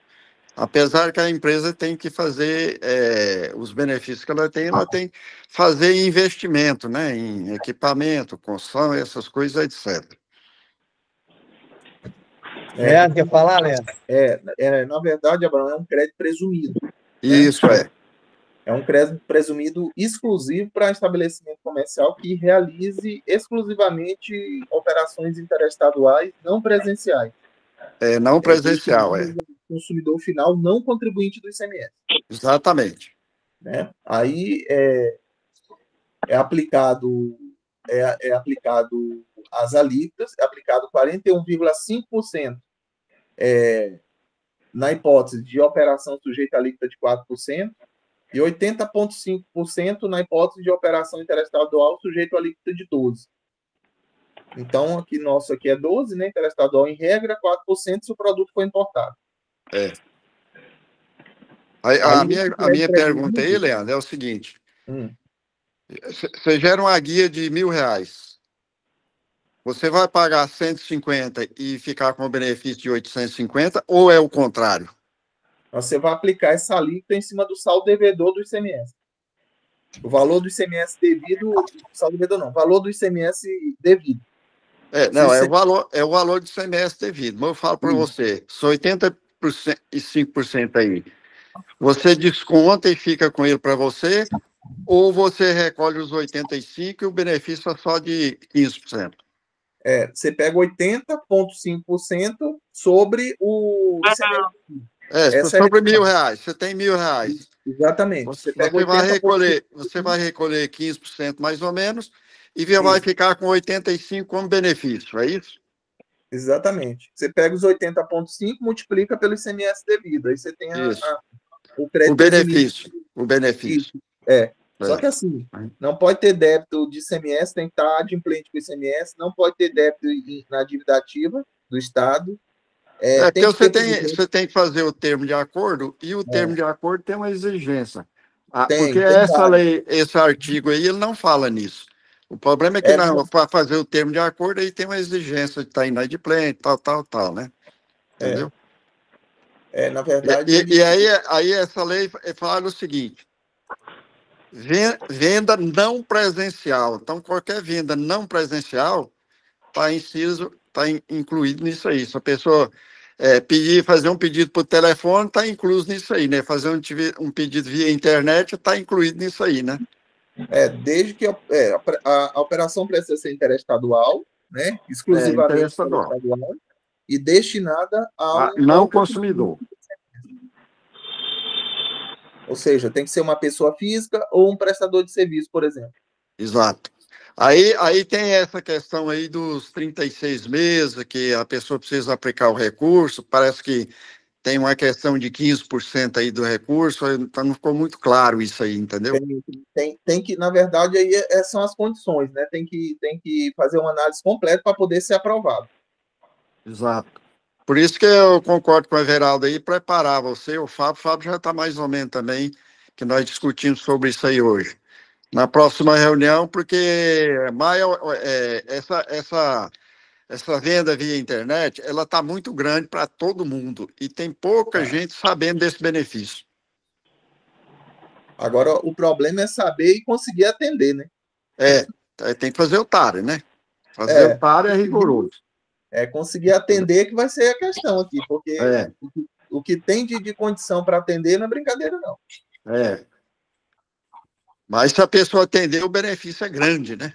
Apesar que a empresa tem que fazer os benefícios que ela tem que fazer investimento, né, em equipamento, construção, essas coisas, etc. Leandro, quer falar, Leandro? Na verdade, Abraão, é um crédito presumido. Isso, né? É um crédito presumido exclusivo para estabelecimento comercial que realize exclusivamente operações interestaduais não presenciais. Não presencial, Consumidor final não contribuinte do ICMS. Exatamente. Né? Aí é aplicado as alíquotas, é aplicado 41,5% na hipótese de operação sujeita à alíquota de 4% e 80,5% na hipótese de operação interestadual sujeito à alíquota de 12%. Então, aqui é 12%, né? Interestadual em regra, 4% se o produto for importado. A minha pergunta aí, Leandro, é o seguinte. Você gera uma guia de R$1.000. Você vai pagar 150 e ficar com o benefício de 850 ou é o contrário? Você vai aplicar essa alíquota em cima do saldo devedor do ICMS. O valor do ICMS devido, saldo devedor não, valor do ICMS devido. É o valor do ICMS devido. Mas eu falo para você, se 80% 5% aí, você desconta e fica com ele para você, ou você recolhe os 85% e o benefício é só de 15%? Você pega 80,5% sobre o ICMS. Sobre R$ 1.000, você tem R$ 1.000. Exatamente. Você vai recolher 15% mais ou menos, e vai ficar com 85% como benefício, é isso? Exatamente. Você pega os 80,5%, multiplica pelo ICMS devido. Aí você tem o crédito. O benefício. Só que assim, não pode ter débito de ICMS, tem que estar adimplente com o ICMS, não pode ter débito na dívida ativa do Estado. Porque você tem que fazer o termo de acordo, e o termo de acordo tem uma exigência. Porque essa lei, esse artigo aí, ele não fala nisso. O problema é que para fazer o termo de acordo, aí tem uma exigência de estar inadimplente, tal, né? Entendeu? Na verdade... E aí essa lei fala o seguinte: venda não presencial. Então, qualquer venda não presencial está incluído nisso aí. Se a pessoa fazer um pedido por telefone, está incluso nisso aí, né? Fazer um pedido via internet está incluído nisso aí, né? Desde que a operação precisa ser interestadual, né? Exclusivamente interestadual, e destinada ao não consumidor. Ou seja, tem que ser uma pessoa física ou um prestador de serviço, por exemplo. Exato. Aí tem essa questão aí dos 36 meses, que a pessoa precisa aplicar o recurso, parece que tem uma questão de 15% aí do recurso, então não ficou muito claro isso aí, entendeu? Tem que, na verdade, aí são as condições, né? Tem que fazer uma análise completa para poder ser aprovado. Exato. Por isso que eu concordo com o Everaldo aí, preparar você, o Fábio já está mais ou menos também, que nós discutimos sobre isso aí hoje. Na próxima reunião, porque essa venda via internet, ela está muito grande para todo mundo, e tem pouca gente sabendo desse benefício. Agora, o problema é saber e conseguir atender, né? Tem que fazer o TARE, né? Fazer o TARE é rigoroso. Conseguir atender que vai ser a questão aqui, porque o que tem de condição para atender não é brincadeira, não. Mas se a pessoa atender, o benefício é grande, né?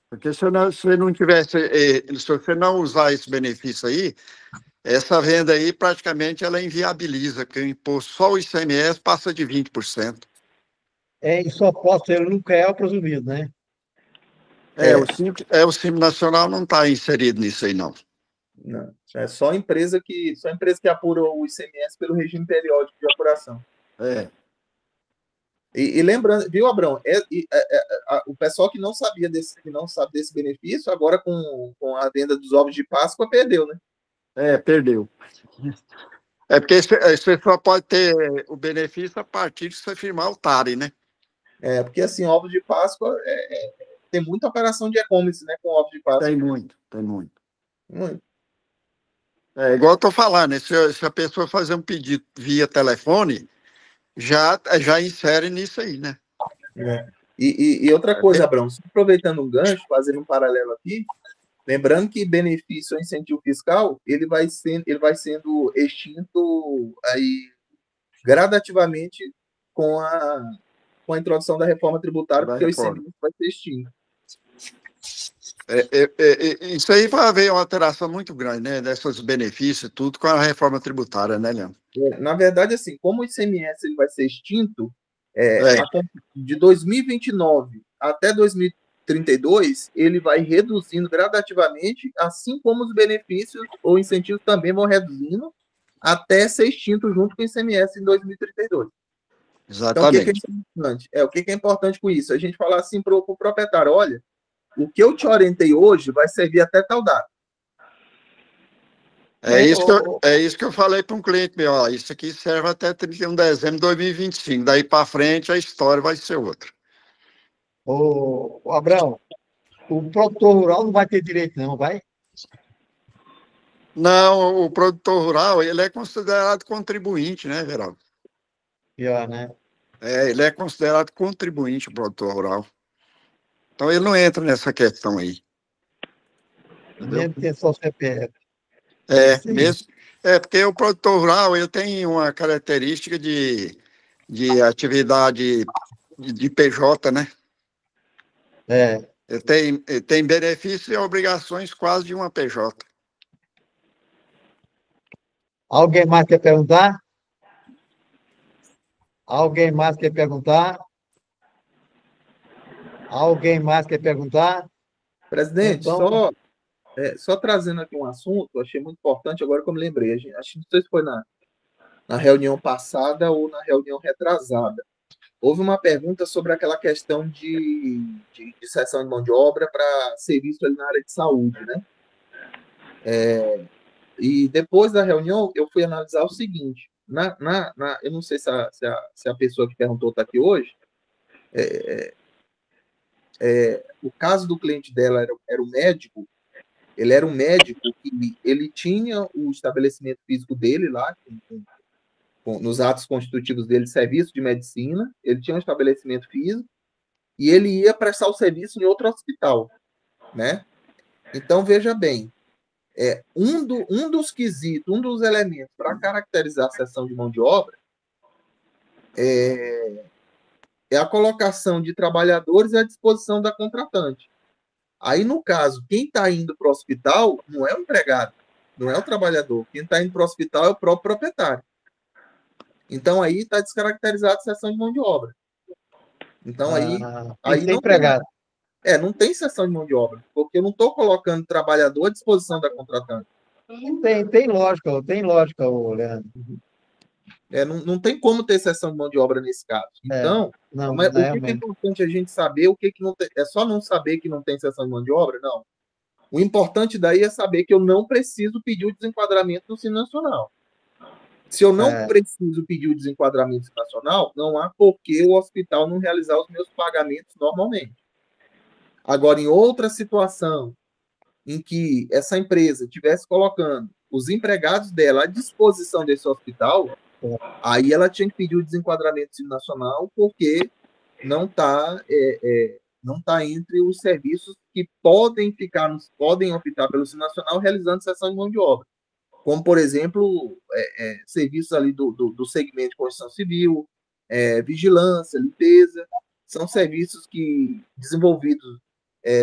Porque se você não usar esse benefício aí, essa venda aí praticamente ela inviabiliza, porque o imposto, só o ICMS passa de 20%. E só pode ser lucro real presumido, né? O Simples Nacional não está inserido nisso aí, não. Não, é só empresa que apura o ICMS pelo regime periódico de apuração. E lembrando, viu, Abrão? O pessoal que não sabe desse benefício, agora com a venda dos ovos de Páscoa, perdeu, né? Perdeu. Porque você só pode ter o benefício a partir de você firmar o TARE, né? Porque assim, ovos de Páscoa tem muita operação de e-commerce, né, com ovos de Páscoa. Tem muito. Igual eu estou falando, né? Se a pessoa fazer um pedido via telefone, já insere nisso aí, né? E outra coisa, Abrão, aproveitando um gancho, fazendo um paralelo aqui, lembrando que benefício ou incentivo fiscal, ele vai sendo extinto aí gradativamente com a introdução da reforma tributária, porque o ICMS vai ser extinto. Isso aí vai haver uma alteração muito grande, né? Desses benefícios e tudo com a reforma tributária, né, Leandro? Na verdade, assim, como o ICMS ele vai ser extinto, de 2029 até 2032, ele vai reduzindo gradativamente, assim como os benefícios ou incentivos também vão reduzindo, até ser extinto junto com o ICMS em 2032. Exatamente. Então, o que é importante com isso? A gente falar assim para o proprietário: olha, o que eu te orientei hoje vai servir até tal data. É isso que eu falei para um cliente meu: ó, isso aqui serve até 31 de dezembro de 2025. Daí para frente a história vai ser outra. Ô, Abrão, o produtor rural não vai ter direito, não, vai? Não, o produtor rural ele é considerado contribuinte, né, Geraldo? Pior, né? Ele é considerado contribuinte, o produtor rural. Então, ele não entra nessa questão aí. Mesmo ter só CPF. Mesmo. Porque o produtor rural ele tem uma característica de atividade de PJ, né? Ele tem benefícios e obrigações quase de uma PJ. Alguém mais quer perguntar? Alguém mais quer perguntar? Alguém mais quer perguntar? Presidente, Então, só trazendo aqui um assunto, achei muito importante, agora que eu me lembrei. Acho que não sei se foi na reunião passada ou na reunião retrasada. Houve uma pergunta sobre aquela questão de cessão de mão de obra para serviço ali na área de saúde, né? E depois da reunião, eu fui analisar o seguinte: eu não sei se a pessoa que perguntou está aqui hoje. O caso do cliente dela era o médico. Ele era um médico que ele tinha o estabelecimento físico dele lá, nos atos constitutivos dele, serviço de medicina. Ele tinha um estabelecimento físico e ele ia prestar o serviço em outro hospital, né? Então, veja bem, um dos quesitos, um dos elementos para caracterizar a cessão de mão de obra é a colocação de trabalhadores à disposição da contratante. Aí, no caso, quem está indo para o hospital não é o empregado, não é o trabalhador. Quem está indo para o hospital é o próprio proprietário. Então, aí está descaracterizado a cessão de mão de obra. Então, aí não empregado. Não tem cessão de mão de obra, porque eu não estou colocando trabalhador à disposição da contratante. Tem lógica, Leandro. Não tem como ter cessão de mão de obra nesse caso. Então, o que é importante a gente saber, o que não tem, é só não saber que não tem cessão de mão de obra? Não. O importante daí é saber que eu não preciso pedir o desenquadramento do Simples Nacional. Se eu não preciso pedir o desenquadramento nacional, não há por que o hospital não realizar os meus pagamentos normalmente. Agora, em outra situação, em que essa empresa estivesse colocando os empregados dela à disposição desse hospital, aí ela tinha que pedir o desenquadramento nacional, porque não está entre os serviços que podem optar pelo Simples Nacional realizando cessão de mão de obra. Como, por exemplo, serviços ali do segmento de construção civil, vigilância, limpeza, são serviços que, desenvolvidos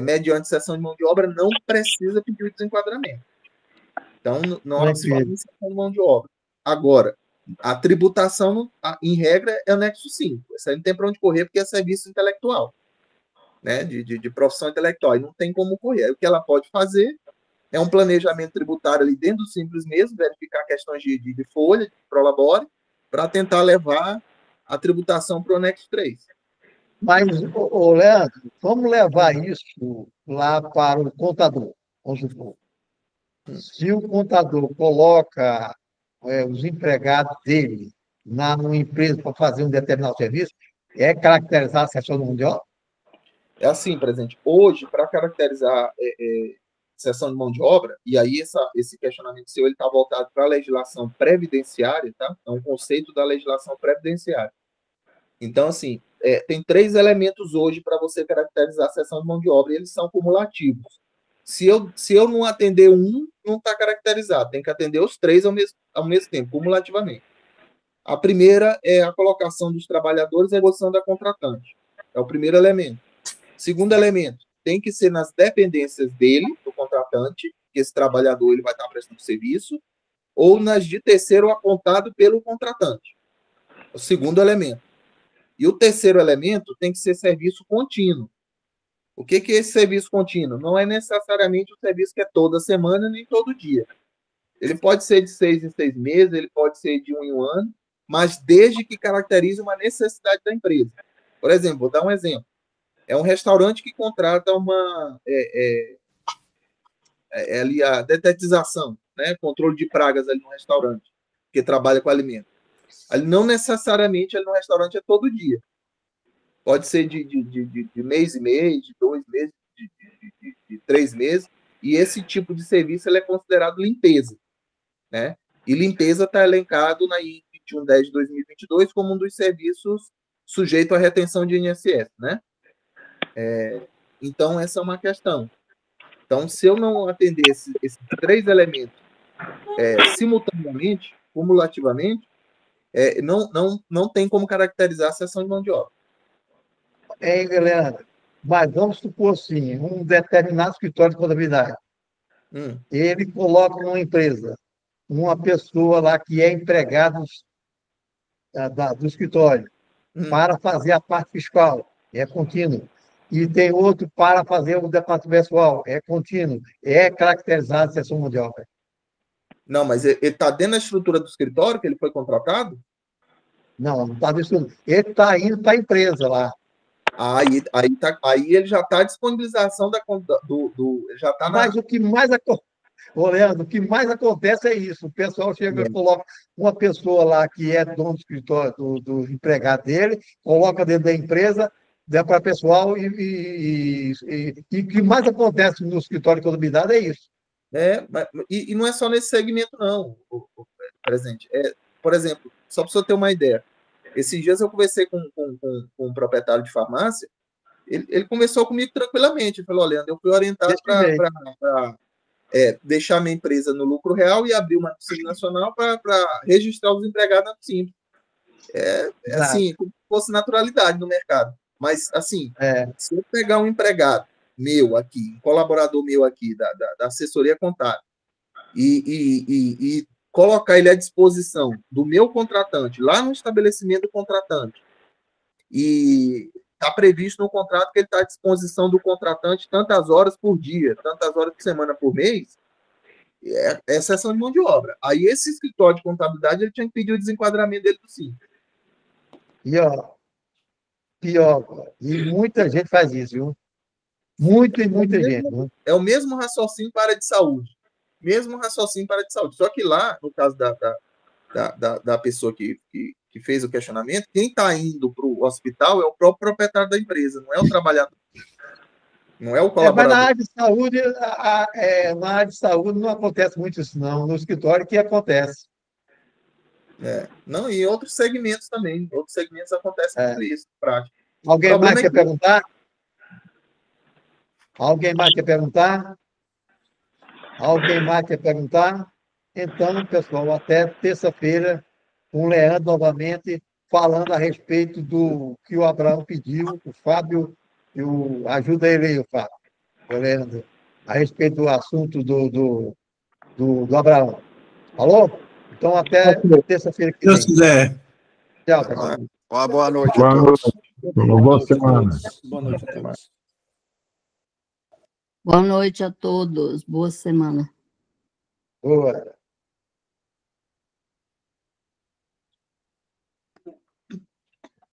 mediante cessão de mão de obra, não precisa pedir o desenquadramento. Então, não há cessão de mão de obra. Agora, a tributação, em regra, é anexo 5. Isso aí não tem para onde correr, porque é serviço intelectual, né, de profissão intelectual, e não tem como correr. Aí, o que ela pode fazer é um planejamento tributário ali dentro do Simples mesmo, verificar questões de folha, de prolabore, para tentar levar a tributação para o anexo 3. Mas, Leandro, vamos levar isso lá para o contador, vamos supor. Se o contador coloca os empregados dele numa empresa para fazer um determinado serviço, é caracterizar a cessão de mão de obra? É assim, presidente. Hoje, para caracterizar cessão de mão de obra, e aí esse questionamento seu está voltado para a legislação previdenciária, tá? É um conceito da legislação previdenciária. Então, assim, tem 3 elementos hoje para você caracterizar a cessão de mão de obra, e eles são cumulativos. Se eu não atender um, não está caracterizado. Tem que atender os 3 ao mesmo tempo, cumulativamente. A primeira é a colocação dos trabalhadores à disposição da contratante. É o primeiro elemento. Segundo elemento, tem que ser nas dependências dele, do contratante, que esse trabalhador ele vai estar prestando serviço, ou nas de terceiro apontado pelo contratante. O segundo elemento. E o terceiro elemento tem que ser serviço contínuo. O que é esse serviço contínuo? Não é necessariamente o serviço que é toda semana, nem todo dia. Ele pode ser de 6 em 6 meses, ele pode ser de 1 em 1 ano, mas desde que caracterize uma necessidade da empresa. Por exemplo, vou dar um exemplo. É um restaurante que contrata ali a detetização, né? Controle de pragas ali no restaurante, que trabalha com alimento. Ali não necessariamente ali no restaurante é todo dia. Pode ser de mês e mês, de 2 meses, de 3 meses, e esse tipo de serviço ele é considerado limpeza, né? E limpeza está elencado na I 2110 de 2022 como um dos serviços sujeito à retenção de INSS, né? Então, essa é uma questão. Então, se eu não atender esses 3 elementos simultaneamente, cumulativamente, não tem como caracterizar a cessão de mão de obra. Leandro, mas vamos supor assim, um determinado escritório de contabilidade, ele coloca numa empresa uma pessoa lá que é empregada do escritório para fazer a parte fiscal, é contínuo. E tem outro para fazer o departamento pessoal, é contínuo. É caracterizado cessão de mão de obra. Não, mas ele está dentro da estrutura do escritório que ele foi contratado? Não está dentro. Ele está indo para a empresa lá. Aí ele já está à disponibilização já tá Mas o que mais Leandro, o que mais acontece é isso. O pessoal chega e coloca uma pessoa lá que é dono do escritório, do empregado dele, coloca dentro da empresa, dá para pessoal e o que mais acontece no escritório de contabilidade é isso. E não é só nesse segmento, não, presidente. Por exemplo, só para você ter uma ideia, esses dias eu conversei com um proprietário de farmácia, ele conversou comigo tranquilamente, ele falou, Leandro, eu fui orientado para deixar minha empresa no lucro real e abrir uma Simples Nacional para registrar os empregados na Simples. Assim, como se fosse naturalidade no mercado. Mas, assim, se eu pegar um empregado meu aqui, um colaborador meu aqui da assessoria contábil e colocar ele à disposição do meu contratante, lá no estabelecimento do contratante, e está previsto no contrato que ele está à disposição do contratante tantas horas por dia, tantas horas por semana por mês, é exceção de mão de obra. Aí esse escritório de contabilidade ele tinha que pedir o desenquadramento dele do Simples. Pior, e muita gente faz isso, viu? Muita gente. É o mesmo raciocínio para a área de saúde. Só que lá, no caso da pessoa que fez o questionamento, quem está indo para o hospital é o próprio proprietário da empresa, não é o trabalhador. Não é o colaborador. Mas na área de saúde não acontece muito isso, não. No escritório que acontece. Não, e em outros segmentos também. Em outros segmentos acontece muito isso, prático. Alguém mais quer perguntar? Alguém mais quer perguntar? Então, pessoal, até terça-feira, com o Leandro novamente, falando a respeito do que o Abraão pediu, o Fábio, ajuda ele aí, o Fábio, o Leandro, a respeito do assunto do Abraão. Falou? Então, até terça-feira que vem. Se Deus quiser. Tchau, pessoal. Uma boa noite a todos. Boa semana. Boa noite a todos. Boa noite a todos. Boa semana. Boa.